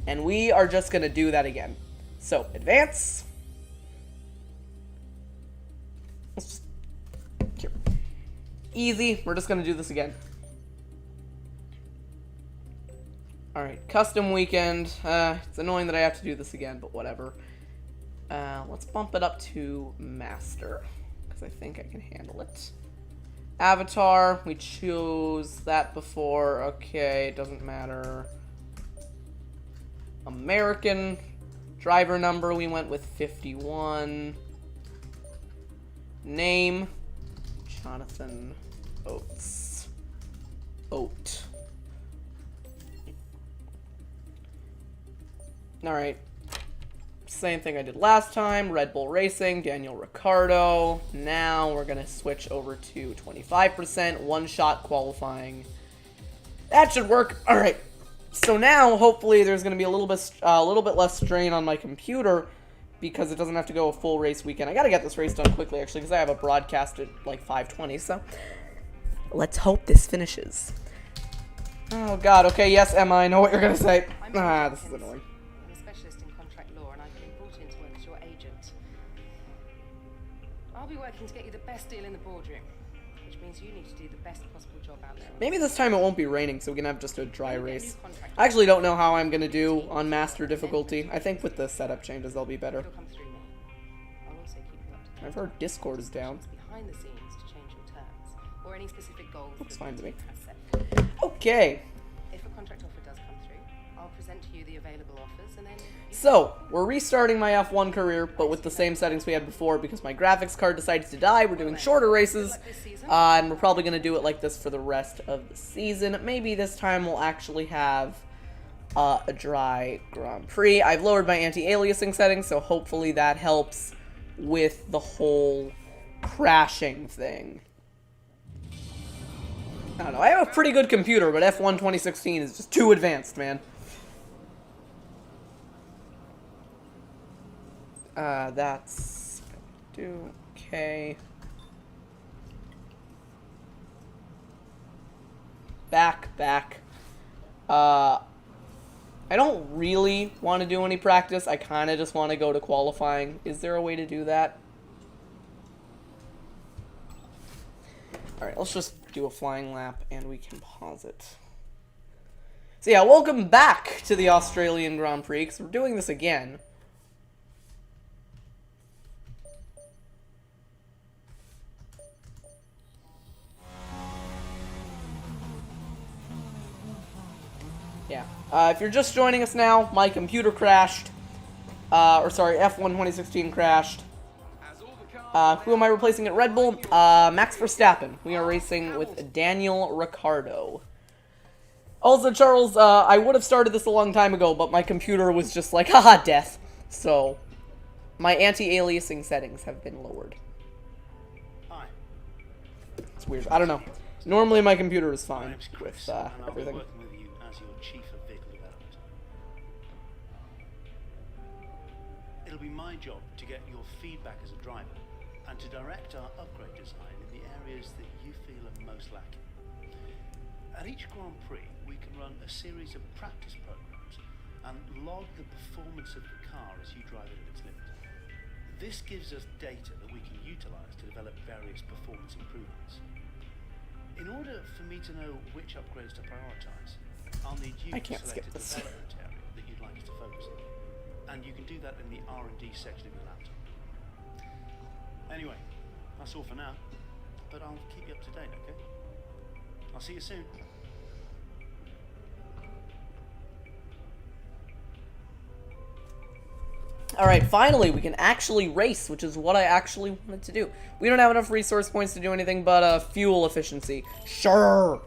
and we are just going to do that again. So, advance. Let's just... Here. Easy. We're just going to do this again. Alright, custom weekend. It's annoying that I have to do this again, but whatever. Let's bump it up to master, because I think I can handle it. Avatar, we chose that before. Okay, it doesn't matter. American. Driver number, we went with 51. Name, Jonathan Oates. Oat. Alright. Same thing I did last time. Red Bull Racing, Daniel Ricciardo. Now we're going to switch over to 25%, one-shot qualifying. That should work. Alright. So now, hopefully, there's going to be a little bit less strain on my computer because it doesn't have to go a full race weekend. I got to get this race done quickly, actually, because I have a broadcast at, like, 5:20, so let's hope this finishes. Oh, God. Okay, yes, Emma, I know what you're going to say. This is annoying. I'm a specialist in contract law, and I've been brought in to work as your agent. I'll be working to get you the best deal in the boardroom, which means you need to do the best possible job out there. Maybe this time it won't be raining, so we can have just a dry race. I actually don't know how I'm going to do on master difficulty. I think with the setup changes, they'll be better. It'll come through me. I'll also keep you up to date. I've heard Discord is down. Behind the scenes to change your terms or any specific goals. Looks that fine the to me. team has set. Okay. If a contract offer does come through, I'll present to you the available offers, and then So, we're restarting my F1 career, but with the same settings we had before because my graphics card decided to die. We're doing shorter races, and we're probably going to do it like this for the rest of the season. Maybe this time we'll actually have a dry Grand Prix. I've lowered my anti-aliasing settings, so hopefully that helps with the whole crashing thing. I don't know, I have a pretty good computer, but F1 2016 is just too advanced, man. That's... okay. Back. I don't really want to do any practice. I kind of just want to go to qualifying. Is there a way to do that? Alright, let's just do a flying lap and we can pause it. So yeah, welcome back to the Australian Grand Prix, because we're doing this again. Yeah. If you're just joining us now, my computer crashed. F1 2016 crashed. Who am I replacing at Red Bull? Max Verstappen. We are racing with Daniel Ricciardo. Also, Charles, I would have started this a long time ago, but my computer was just like, haha, death. So, my anti-aliasing settings have been lowered. Hi. It's weird. I don't know. Normally my computer is fine name's with Chris, and I'll be everything. working with you as your Chief of Vehicle Development. It'll be my job to get your feedback as a driver and to direct our upgrade design in the areas that you feel are most lacking. At each Grand Prix, we can run a series of practice programs and log the performance of the car as you drive it at its limit. This gives us data that we can utilize to develop various performance improvements. In order for me to know which upgrades to prioritize, I'll need you to select a development area that you'd like us to focus on. And you can do that in the R&D section of your laptop. Anyway, that's all for now, but I'll keep you up to date, okay? I'll see you soon. Alright, finally, we can actually race, which is what I actually wanted to do. We don't have enough resource points to do anything but fuel efficiency. Sure!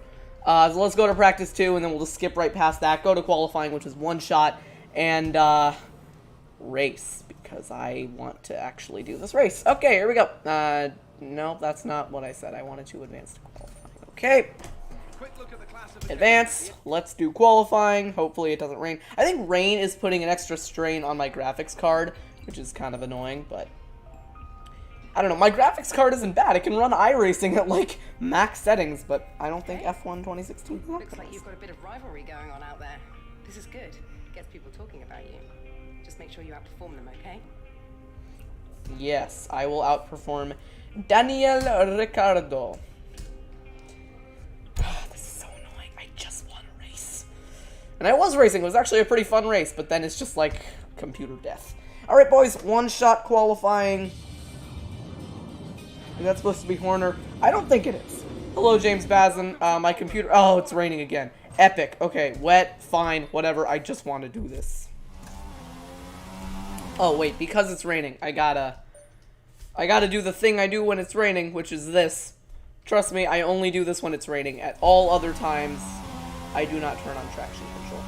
So let's go to practice 2, and then we'll just skip right past that. Go to qualifying, which is one shot, and race, because I want to actually do this race. Okay, here we go. No, that's not what I said. I wanted to advance to qualifying. Okay. Quick look at the classification. Advance. Let's do qualifying. Hopefully it doesn't rain. I think rain is putting an extra strain on my graphics card, which is kind of annoying, but I don't know. My graphics card isn't bad. It can run iRacing at like max settings, but I don't think F1 2016 is Looks like you've got a bit of rivalry going on out there. This is good. Gets people talking about you. Just make sure you outperform them, okay? Yes, I will outperform Daniel Ricciardo. This is so annoying. I just want to race. And I was racing. It was actually a pretty fun race, but then it's just like computer death. Alright, boys. One-shot qualifying. Is that supposed to be Horner? I don't think it is. Hello, James Bazin. My computer... Oh, it's raining again. Epic. Okay, wet, fine, whatever. I just want to do this. Oh, wait. Because it's raining, I gotta do the thing I do when it's raining, which is this. Trust me, I only do this when it's raining. At all other times, I do not turn on traction control.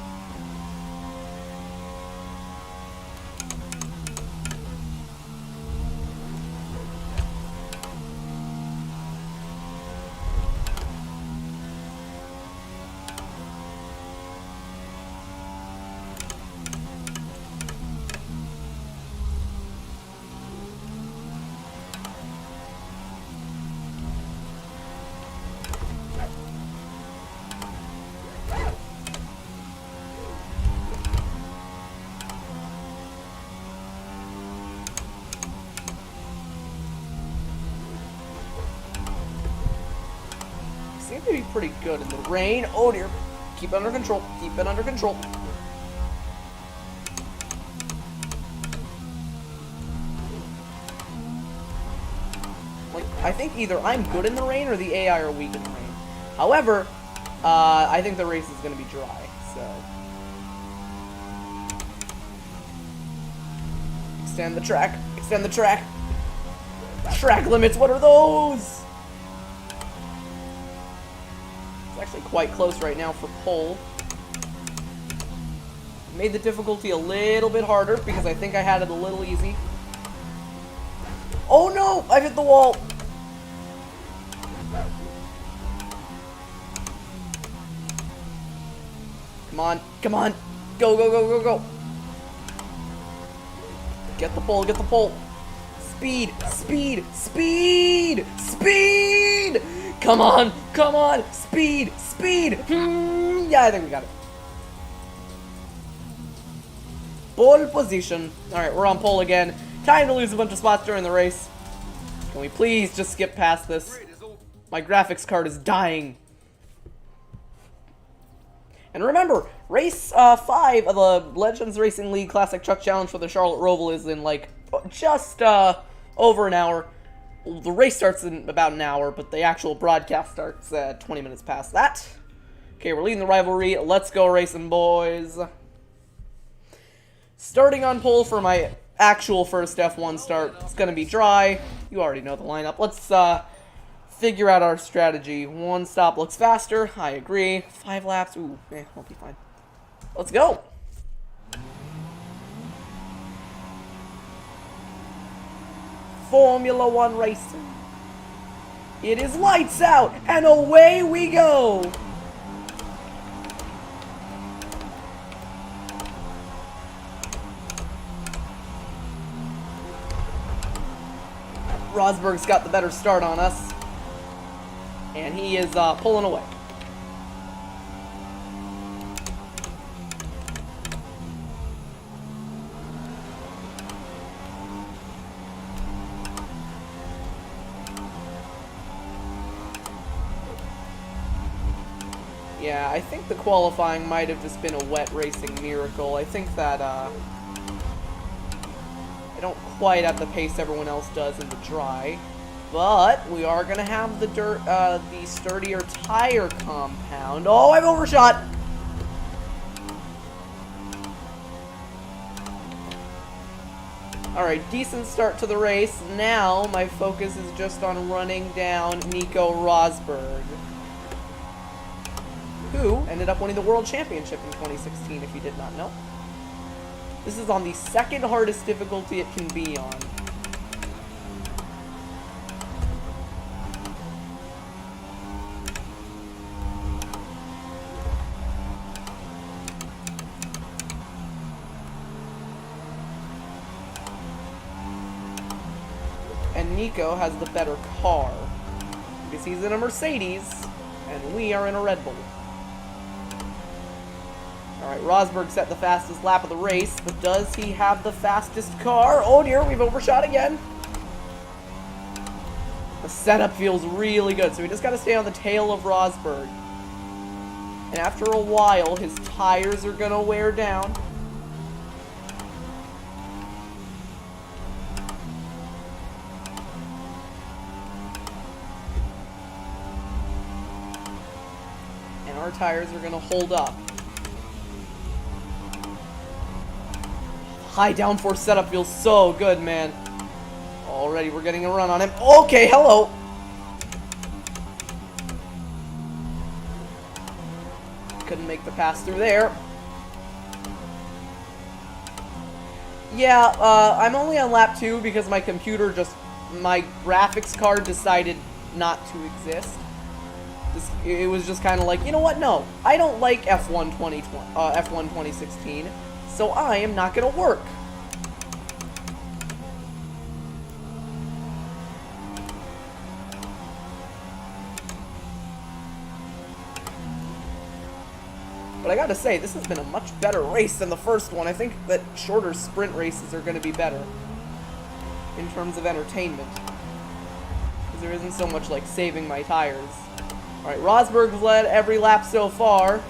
Seem to be pretty good in the rain. Oh dear. Keep it under control. Keep it under control. Like, I think either I'm good in the rain or the AI are weak in the rain. However, I think the race is going to be dry, so. Extend the track. Extend the track. Track limits, what are those? Actually quite close right now for pole. Made the difficulty a little bit harder because I think I had it a little easy. Oh no! I've hit the wall! Come on, come on! Go, go, go, go, go! Get the pole, get the pole! Speed, speed, speed, speed! Come on, come on, speed, speed. Yeah, I think we got it. Pole position. All right, we're on pole again. Time to lose a bunch of spots during the race. Can we please just skip past this? My graphics card is dying. And remember, race 5 of the Legends Racing League Classic Truck Challenge for the Charlotte Roval is in like just over an hour. The race starts in about an hour, but the actual broadcast starts 20 minutes past that. Okay, we're leading the rivalry. Let's go racing, boys. Starting on pole for my actual first F1 start. It's going to be dry. You already know the lineup. Let's figure out our strategy. One stop looks faster. I agree. 5 laps. Ooh, won't be fine. Let's go. Formula One racing. It is lights out, and away we go. Rosberg's got the better start on us, and he is pulling away. Yeah, I think the qualifying might have just been a wet racing miracle. I think that, I don't quite have the pace everyone else does in the dry. But we are going to have the sturdier tire compound. Oh, I've overshot! Alright, decent start to the race. Now, my focus is just on running down Nico Rosberg, who ended up winning the World Championship in 2016, if you did not know. This is on the second hardest difficulty it can be on. Nico has the better car. Because he's in a Mercedes, and we are in a Red Bull. Alright, Rosberg set the fastest lap of the race, but does he have the fastest car? Oh dear, we've overshot again. The setup feels really good, so we just gotta stay on the tail of Rosberg. And after a while, his tires are gonna wear down. And our tires are gonna hold up. High downforce setup feels so good, man. Already we're getting a run on him. Okay, hello. Couldn't make the pass through there. Yeah, I'm only on lap 2 because my computer my graphics card decided not to exist. It was just kind of like, you know what? No, I don't like F1 2016, so I am not gonna work. But I gotta say, this has been a much better race than the first one. I think that shorter sprint races are gonna be better in terms of entertainment. Because there isn't so much like saving my tires. Alright, Rosberg's led every lap so far.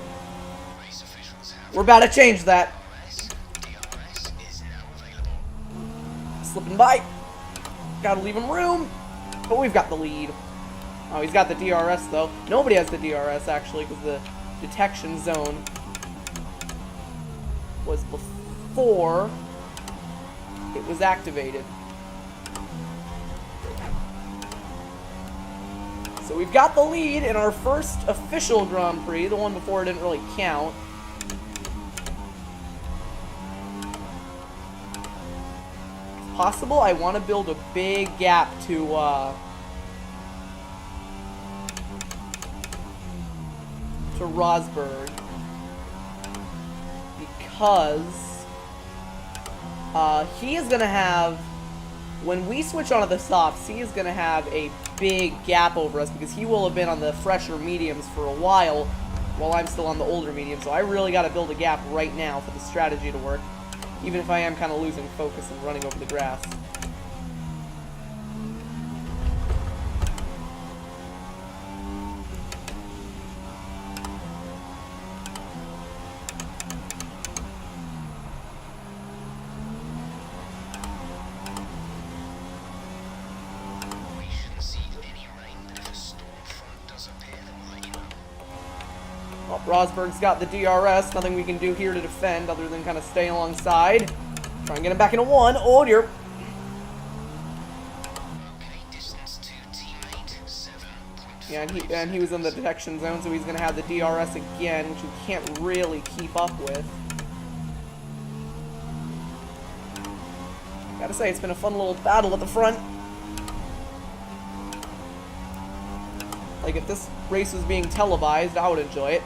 We're about to change that. Slipping by. Gotta leave him room. But we've got the lead. Oh, he's got the DRS though. Nobody has the DRS actually, because the detection zone was before it was activated. So we've got the lead in our first official Grand Prix. The one before didn't really count. If possible, I want to build a big gap to Rosberg, because he is going to have, when we switch onto the softs, he is going to have a big gap over us because he will have been on the fresher mediums for a while I'm still on the older mediums. So I really got to build a gap right now for the strategy to work, even if I am kind of losing focus and running over the grass. Rosberg's got the DRS. Nothing we can do here to defend other than kind of stay alongside. Try and get him back into one. Oh dear. Yeah, and he was in the detection zone, so he's going to have the DRS again, which we can't really keep up with. Gotta say, it's been a fun little battle at the front. Like, if this race was being televised, I would enjoy it.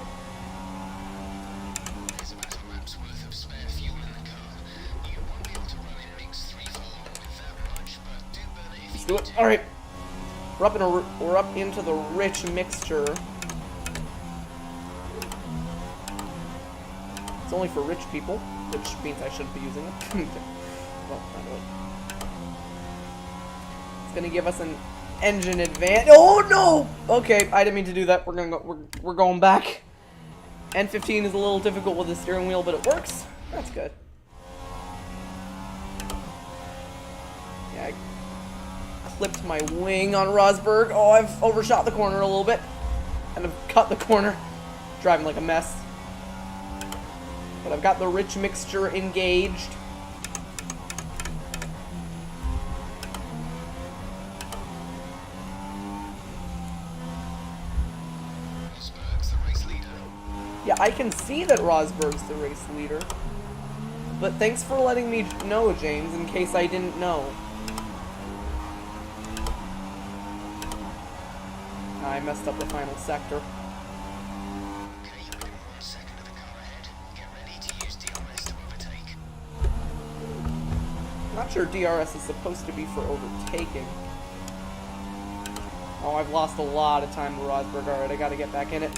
Let's do it. All right, we're up into the rich mixture. It's only for rich people, which means I shouldn't be using it. Well, anyway. It's gonna give us an engine advance. Oh no! Okay, I didn't mean to do that. We're going back. N15 is a little difficult with the steering wheel, but it works. That's good. Yeah, I clipped my wing on Rosberg. Oh, I've overshot the corner a little bit. And I've cut the corner. Driving like a mess. But I've got the rich mixture engaged. Yeah, I can see that Rosberg's the race leader. But thanks for letting me know, James, in case I didn't know. I messed up the final sector. Not sure DRS is supposed to be for overtaking. Oh, I've lost a lot of time to Rosberg. Alright, I gotta get back in it.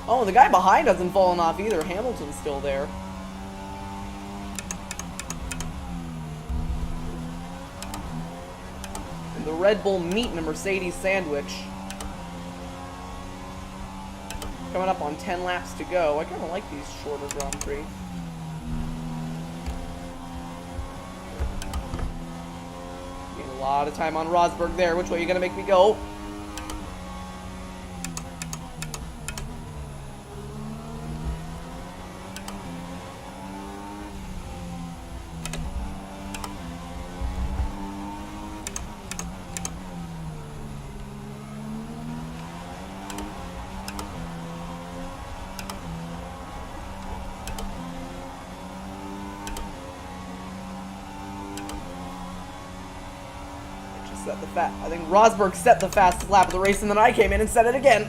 Oh, the guy behind hasn't fallen off either. Hamilton's still there. And the Red Bull meat in a Mercedes sandwich. Coming up on 10 laps to go. I kind of like these shorter Grand Prix. Getting a lot of time on Rosberg there. Which way are you going to make me go? I think Rosberg set the fastest lap of the race, and then I came in and set it again.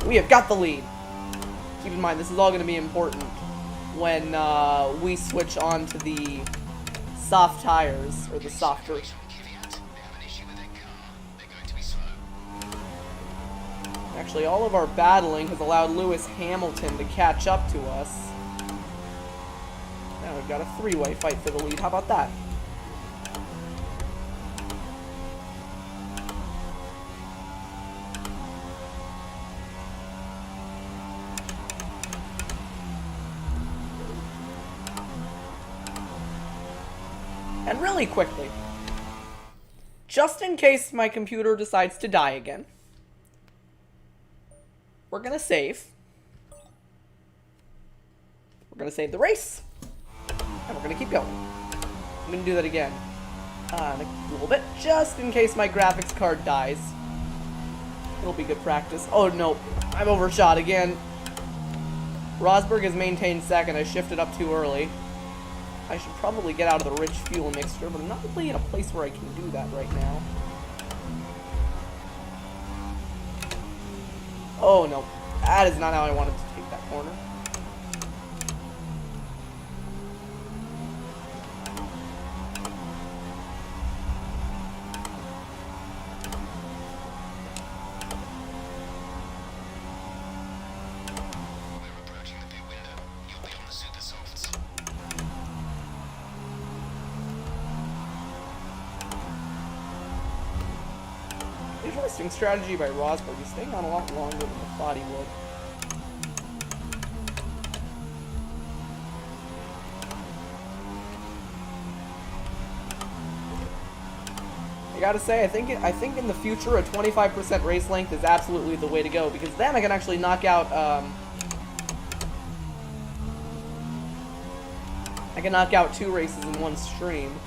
We have got the lead. Keep in mind, this is all going to be important when we switch on to the soft tires, or the softer. Actually, all of our battling has allowed Lewis Hamilton to catch up to us. Now we've got a three-way fight for the lead. How about that? And really quickly, just in case my computer decides to die again, we're gonna save. We're gonna save the race. And we're gonna keep going. I'm gonna do that again. A little bit, just in case my graphics card dies. It'll be good practice. Oh no, I'm overshot again. Rosberg has maintained second. I shifted up too early. I should probably get out of the rich fuel mixture, but I'm not really in a place where I can do that right now. Oh no, that is not how I wanted to take that corner. Interesting strategy by Rosberg. He's staying on a lot longer than I thought he would. I gotta say, I think in the future a 25% race length is absolutely the way to go, because then I can actually knock out I can knock out 2 races in one stream.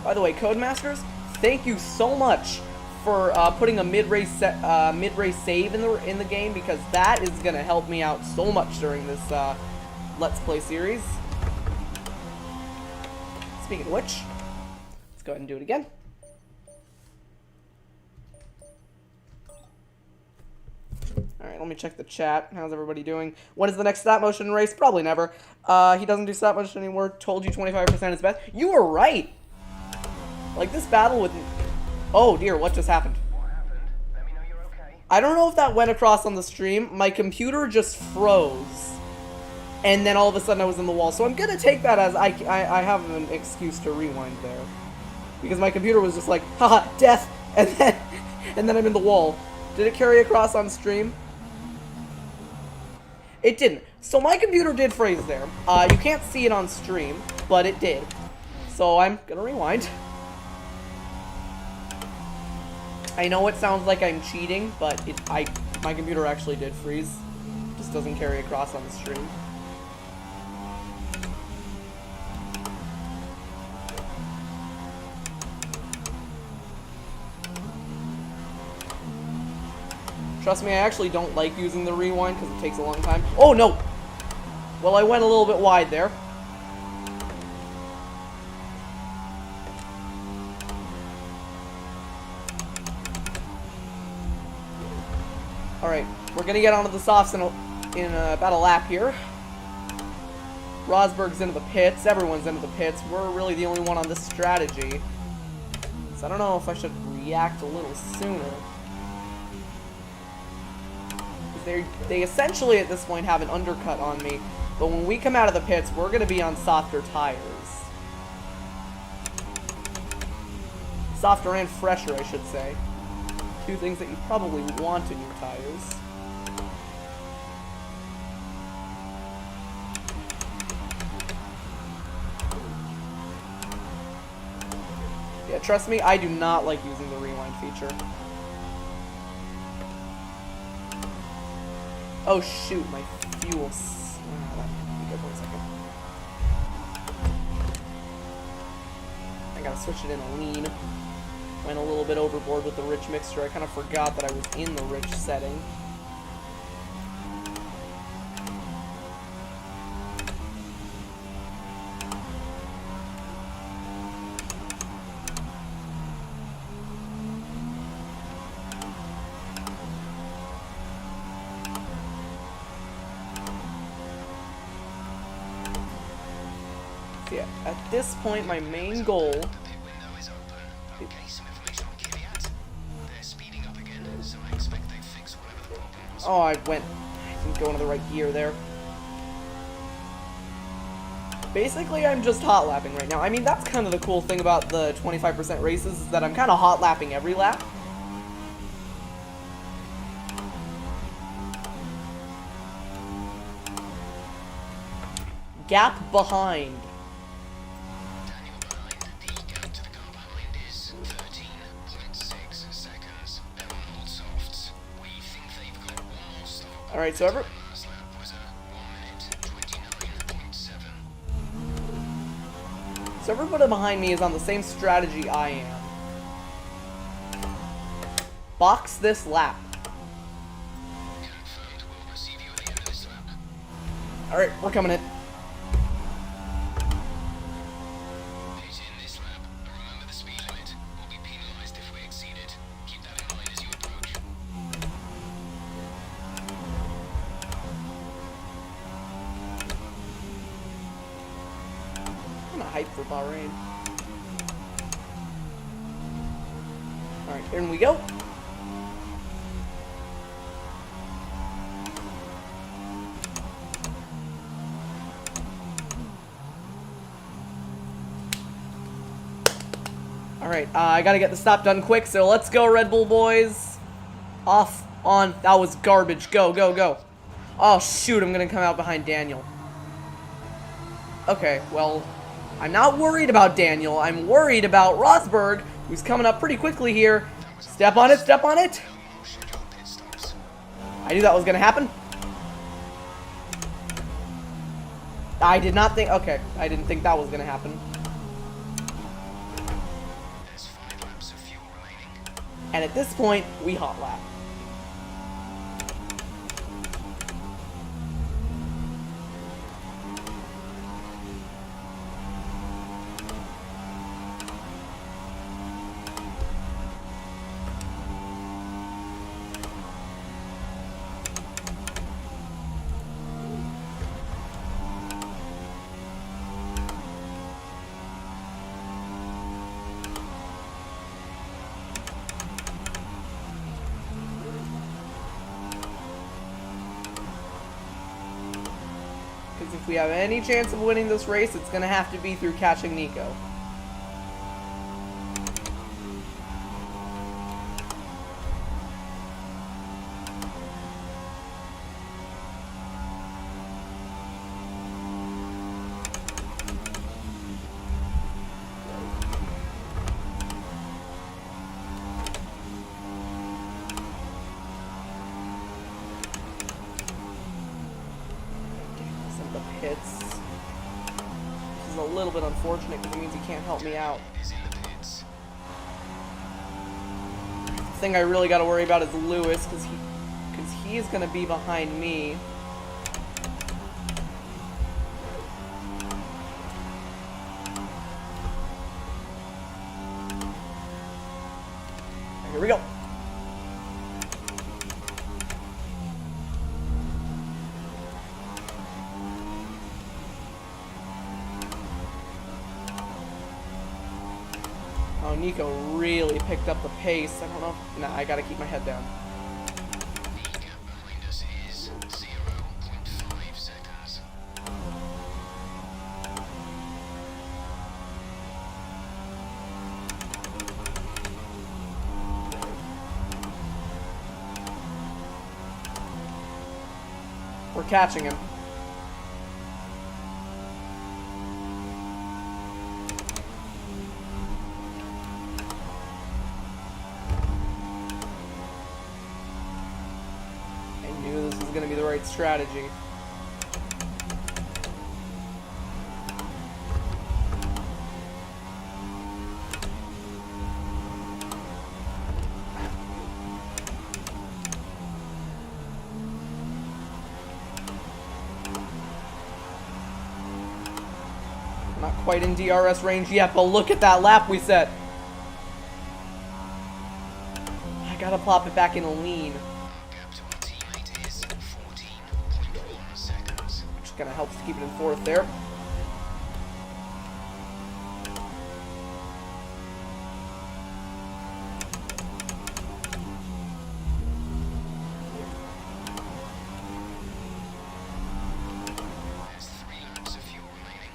By the way, Codemasters, thank you so much for putting a mid-race save in the game, because that is gonna help me out so much during this Let's Play series. Speaking of which, let's go ahead and do it again. Alright, let me check the chat. How's everybody doing? When is the next stop motion race? Probably never. He doesn't do stop motion anymore. Told you 25% is best. You were right! Like, this battle with... Oh, dear, what just happened? What happened? Let me know you're okay. I don't know if that went across on the stream. My computer just froze. And then all of a sudden I was in the wall. So I'm going to take that as I have an excuse to rewind there. Because my computer was just like, haha, death! And then I'm in the wall. Did it carry across on stream? It didn't. So my computer did freeze there. You can't see it on stream, but it did. So I'm going to rewind. I know it sounds like I'm cheating, but my computer actually did freeze. Just doesn't carry across on the stream. Trust me, I actually don't like using the rewind because it takes a long time. Oh, no! Well, I went a little bit wide there. Alright, we're gonna get onto the softs in about a lap here. Rosberg's into the pits, everyone's into the pits. We're really the only one on this strategy. So I don't know if I should react a little sooner. They essentially at this point have an undercut on me, but when we come out of the pits, we're going to be on softer tires. Softer and fresher, I should say. Two things that you probably want in your tires. Yeah, trust me, I do not like using the rewind feature. Oh shoot, my fuel. Good, 1 second. I gotta switch it in a lean. Went a little bit overboard with the rich mixture. I kind of forgot that I was in the rich setting. Yeah, at this point, my main goal. Oh, I didn't go into the right gear there. Basically, I'm just hot lapping right now. I mean, that's kind of the cool thing about the 25% races, is that I'm kind of hot lapping every lap. Gap behind. Alright, so everybody behind me is on the same strategy I am. Box this lap. Alright, we're coming in. Hype for Bahrain. Alright, here we go. Alright, I gotta get the stop done quick, so let's go, Red Bull boys. Off, on, that was garbage. Go, go, go. Oh, shoot, I'm gonna come out behind Daniel. Okay, well, I'm not worried about Daniel. I'm worried about Rosberg, who's coming up pretty quickly here. Step on it, step on it. I knew that was going to happen. I did not think... Okay, I didn't think that was going to happen. And at this point, we hot lap. If we have any chance of winning this race, it's going to have to be through catching Nico. Hits. This is a little bit unfortunate because it means he can't help me out. The thing I really got to worry about is Lewis, because because he's going to be behind me. Here we go. Oh, Nico really picked up the pace. I don't know. Nah, I gotta keep my head down. The gap behind us is 0.5 seconds. We're catching him. I knew this was going to be the right strategy. Not quite in DRS range yet, but look at that lap we set. I gotta plop it back in a lean. Gap to our teammate is 14.1 seconds. Which kind of helps to keep it in fourth there. There's 3 laps of fuel remaining.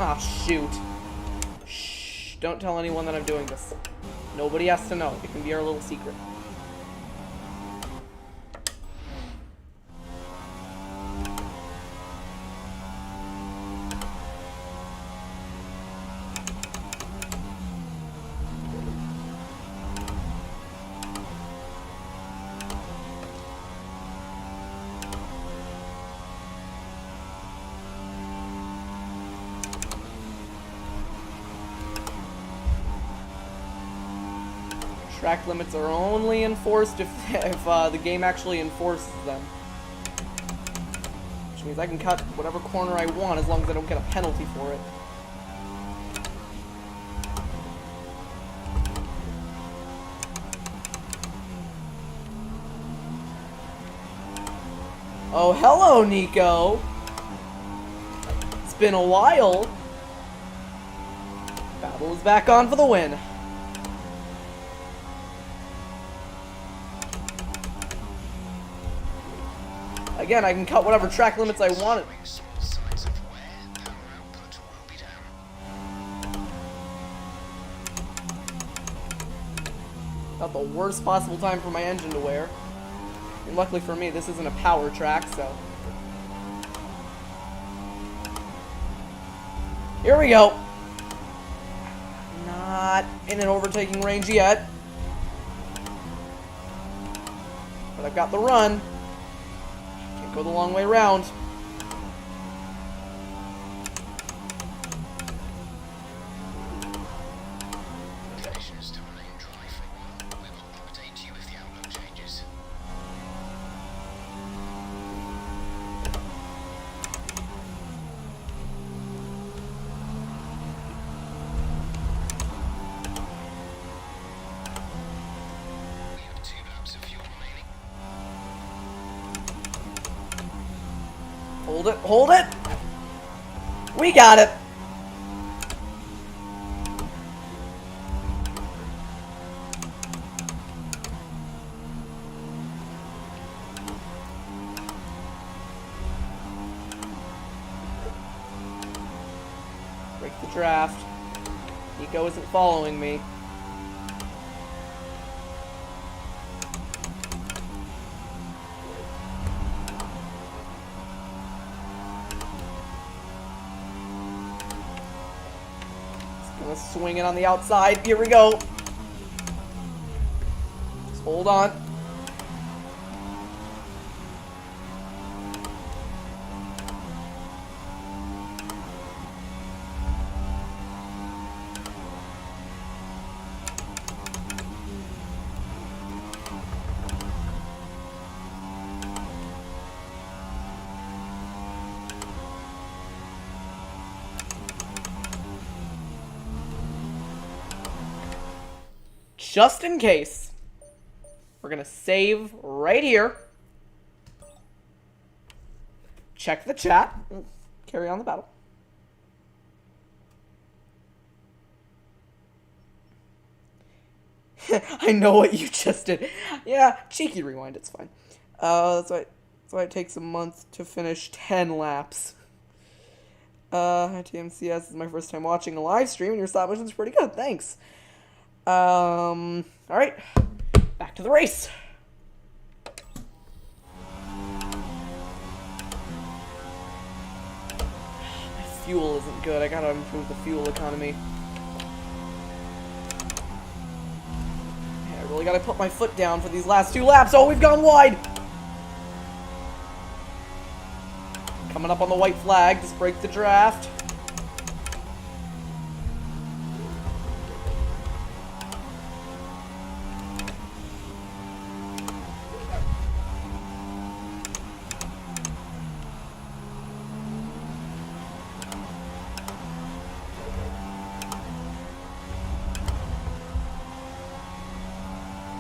Ah, shoot. Shh, don't tell anyone that I'm doing this. Nobody has to know. It can be our little secret. Track limits are only enforced if the game actually enforces them. Which means I can cut whatever corner I want as long as I don't get a penalty for it. Oh, hello, Nico! It's been a while. Battle is back on for the win. Again, I can cut whatever track limits I want. Showing small signs of wear, power output will be down. Not the worst possible time for my engine to wear. And luckily for me, this isn't a power track, so. Here we go. Not in an overtaking range yet. But I've got the run. Can't go the long way around. Conditions to remain dry for a while. We will update you if the outlook changes. We have 2 laps of fuel remaining. Hold it, hold it! We got it! Break the draft. Nico isn't following me. Let's swing it on the outside. Here we go. Just hold on. Just in case, we're gonna save right here. Check the chat. Carry on the battle. I know what you just did. Yeah, cheeky rewind, it's fine. That's why it takes a month to finish 10 laps. TMCS is my first time watching a live stream, and your stop motion's pretty good. Thanks. Alright. Back to the race. My fuel isn't good. I gotta improve the fuel economy. Yeah, I really gotta put my foot down for these last 2 laps. Oh, we've gone wide! Coming up on the white flag. Just break the draft.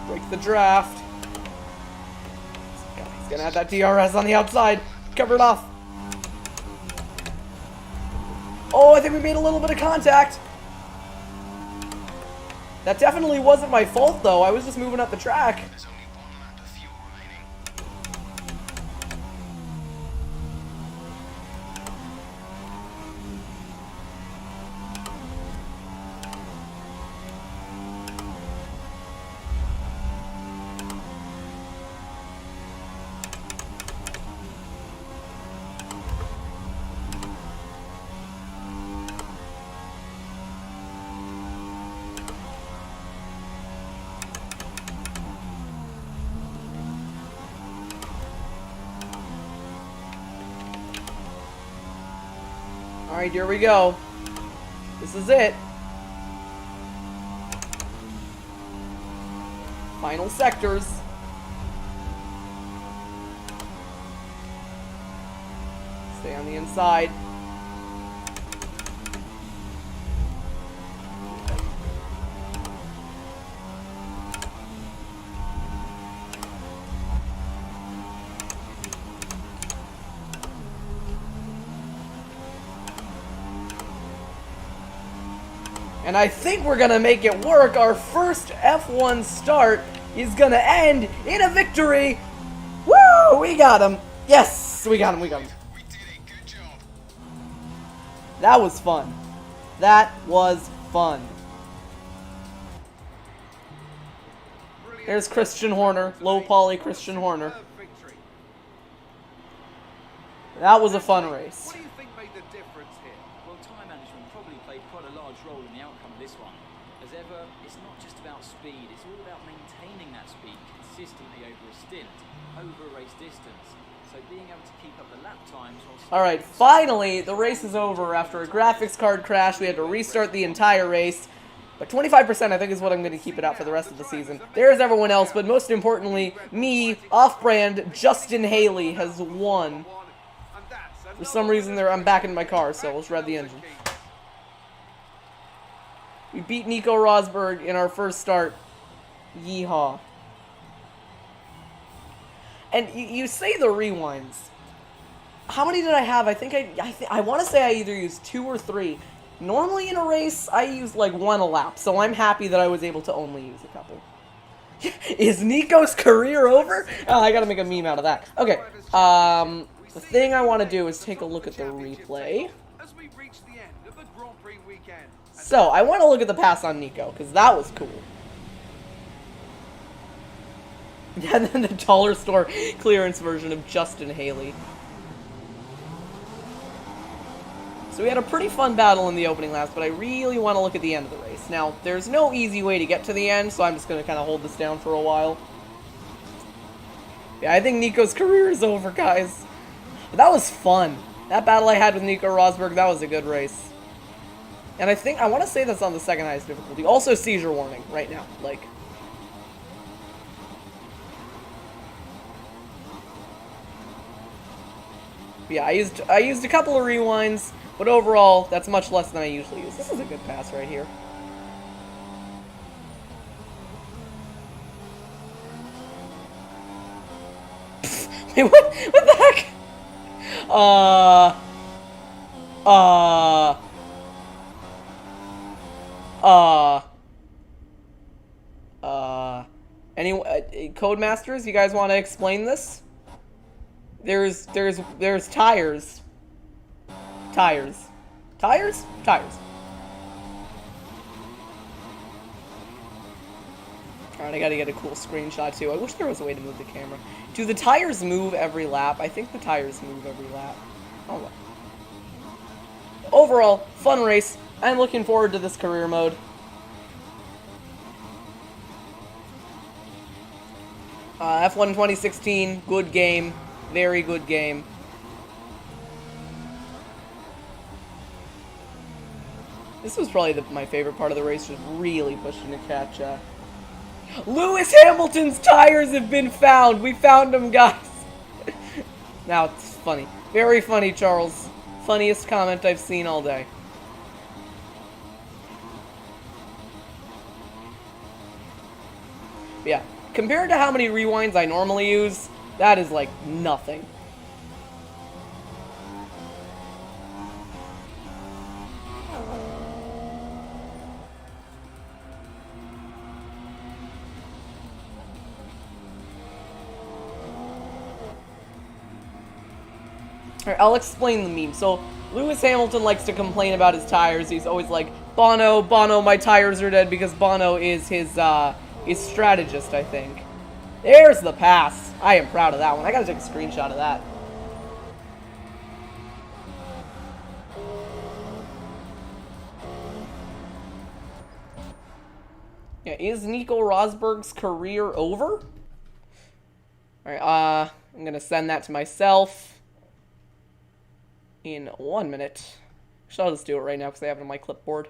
Break the draft. He's gonna have that DRS on the outside. Cover it off. Oh, I think we made a little bit of contact. That definitely wasn't my fault, though. I was just moving up the track. There's only 1 lap of fuel remaining. Alright, here we go. This is it. Final sectors. Stay on the inside. And I think we're gonna make it work. Our first F1 start is gonna end in a victory. Woo! We got him. Yes, we got him. We got him. We did it. Good job. That was fun. That was fun. There's Christian Horner, low poly Christian Horner. Victory. That was a fun race. What do you think made the difference here? Well, time management probably played quite a large role in the outcome of this one. As ever, it's not just about speed, it's all about maintaining that speed consistently over a stint, over a race distance. So being able to keep up the lap times while... Alright, finally, the race is over. After a graphics card crash, we had to restart the entire race. But 25% I think is what I'm going to keep it at for the rest of the season. There's everyone else, but most importantly, me, off-brand, Justin Haley, has won. For some reason, I'm back in my car, so let's rev the engine. We beat Nico Rosberg in our first start. Yeehaw. And you say the rewinds. How many did I have? I think I want to say I either used 2 or 3. Normally in a race, I use like 1 a lap, so I'm happy that I was able to only use a couple. Is Nico's career over? Oh, I gotta make a meme out of that. Okay, the thing I want to do is take a look at the replay. As we reach the end of the Grand Prix weekend. So, I want to look at the pass on Nico, because that was cool. And then the dollar store clearance version of Justin Haley. So we had a pretty fun battle in the opening laps, but I really want to look at the end of the race. Now, there's no easy way to get to the end, so I'm just going to kind of hold this down for a while. Yeah, I think Nico's career is over, guys. But that was fun. That battle I had with Nico Rosberg, that was a good race. And I want to say that's on the second highest difficulty. Also, seizure warning right now. Like... Yeah, I used a couple of rewinds, but overall, that's much less than I usually use. This is a good pass right here. Wait, what the heck? Codemasters, you guys want to explain this? There's tires. Tires. Tires? Tires. Alright, I gotta get a cool screenshot too. I wish there was a way to move the camera. Do the tires move every lap? I think the tires move every lap. Oh well. Overall, fun race. I'm looking forward to this career mode. F1 2016, good game. Very good game. This was probably my favorite part of the race, just really pushing to catch Lewis Hamilton's tires have been found! We found them, guys! Now, it's funny. Very funny, Charles. Funniest comment I've seen all day. Yeah. Compared to how many rewinds I normally use, that is like nothing. Alright, I'll explain the meme. So, Lewis Hamilton likes to complain about his tires. He's always like, Bono, my tires are dead, because Bono is his strategist, I think. There's the pass. I am proud of that one. I gotta take a screenshot of that. Yeah, is Nico Rosberg's career over? Alright, I'm gonna send that to myself in 1 minute. Actually, I'll just do it right now because I have it on my clipboard.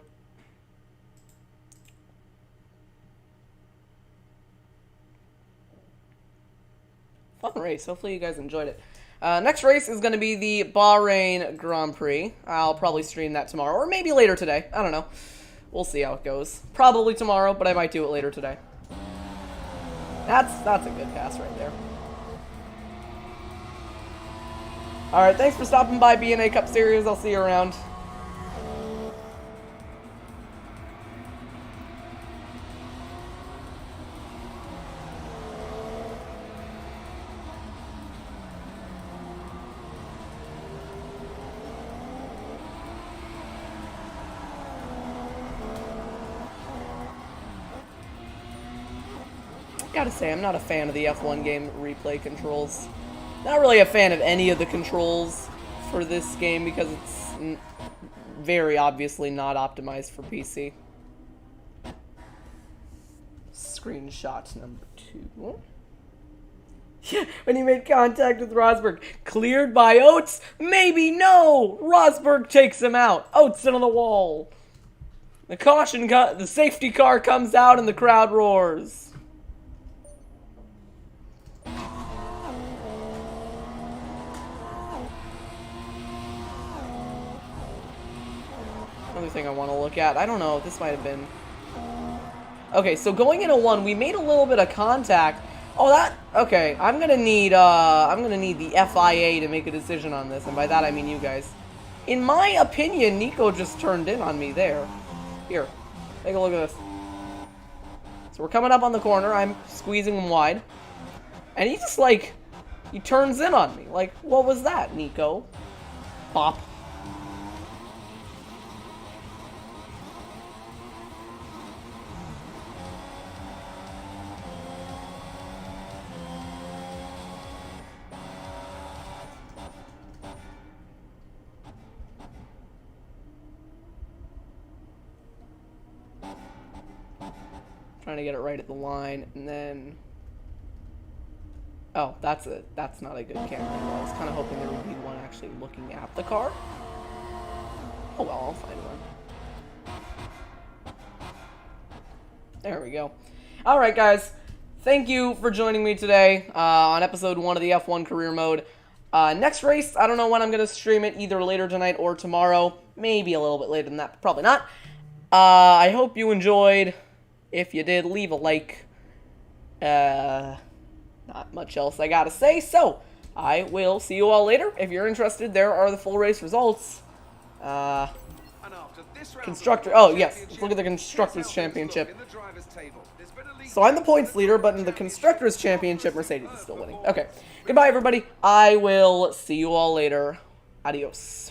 Fun race. Hopefully you guys enjoyed it. Next race is going to be the Bahrain Grand Prix. I'll probably stream that tomorrow, or maybe later today. I don't know. We'll see how it goes. Probably tomorrow, but I might do it later today. That's a good pass right there. Alright, thanks for stopping by B&A Cup Series. I'll see you around. Gotta say, I'm not a fan of the F1 game replay controls. Not really a fan of any of the controls for this game because it's very obviously not optimized for PC. Screenshot number 2. Yeah, when he made contact with Rosberg. Cleared by Oates? Maybe no! Rosberg takes him out. Oates into the wall. The safety car comes out and the crowd roars. Another thing I want to look at. I don't know. This might have been... Okay, so going into 1, we made a little bit of contact. Oh, that... Okay, I'm gonna need the FIA to make a decision on this, and by that I mean you guys. In my opinion, Nico just turned in on me there. Here, take a look at this. So we're coming up on the corner. I'm squeezing him wide. And he just, like... He turns in on me. Like, what was that, Nico? Bop. Trying to get it right at the line, and then... Oh, that's not a good camera angle. I was kind of hoping there would be one actually looking at the car. Oh well, I'll find one. There we go. Alright guys, thank you for joining me today on episode 1 of the F1 Career Mode. Next race, I don't know when I'm going to stream it, either later tonight or tomorrow. Maybe a little bit later than that, but probably not. I hope you enjoyed. If you did, leave a like. Not much else I gotta say, so I will see you all later. If you're interested, there are the full race results. Constructor, oh yes, let's look at the Constructors Championship. So I'm the points leader, but in the Constructors Championship, Mercedes is still winning. Okay, goodbye everybody. I will see you all later. Adios.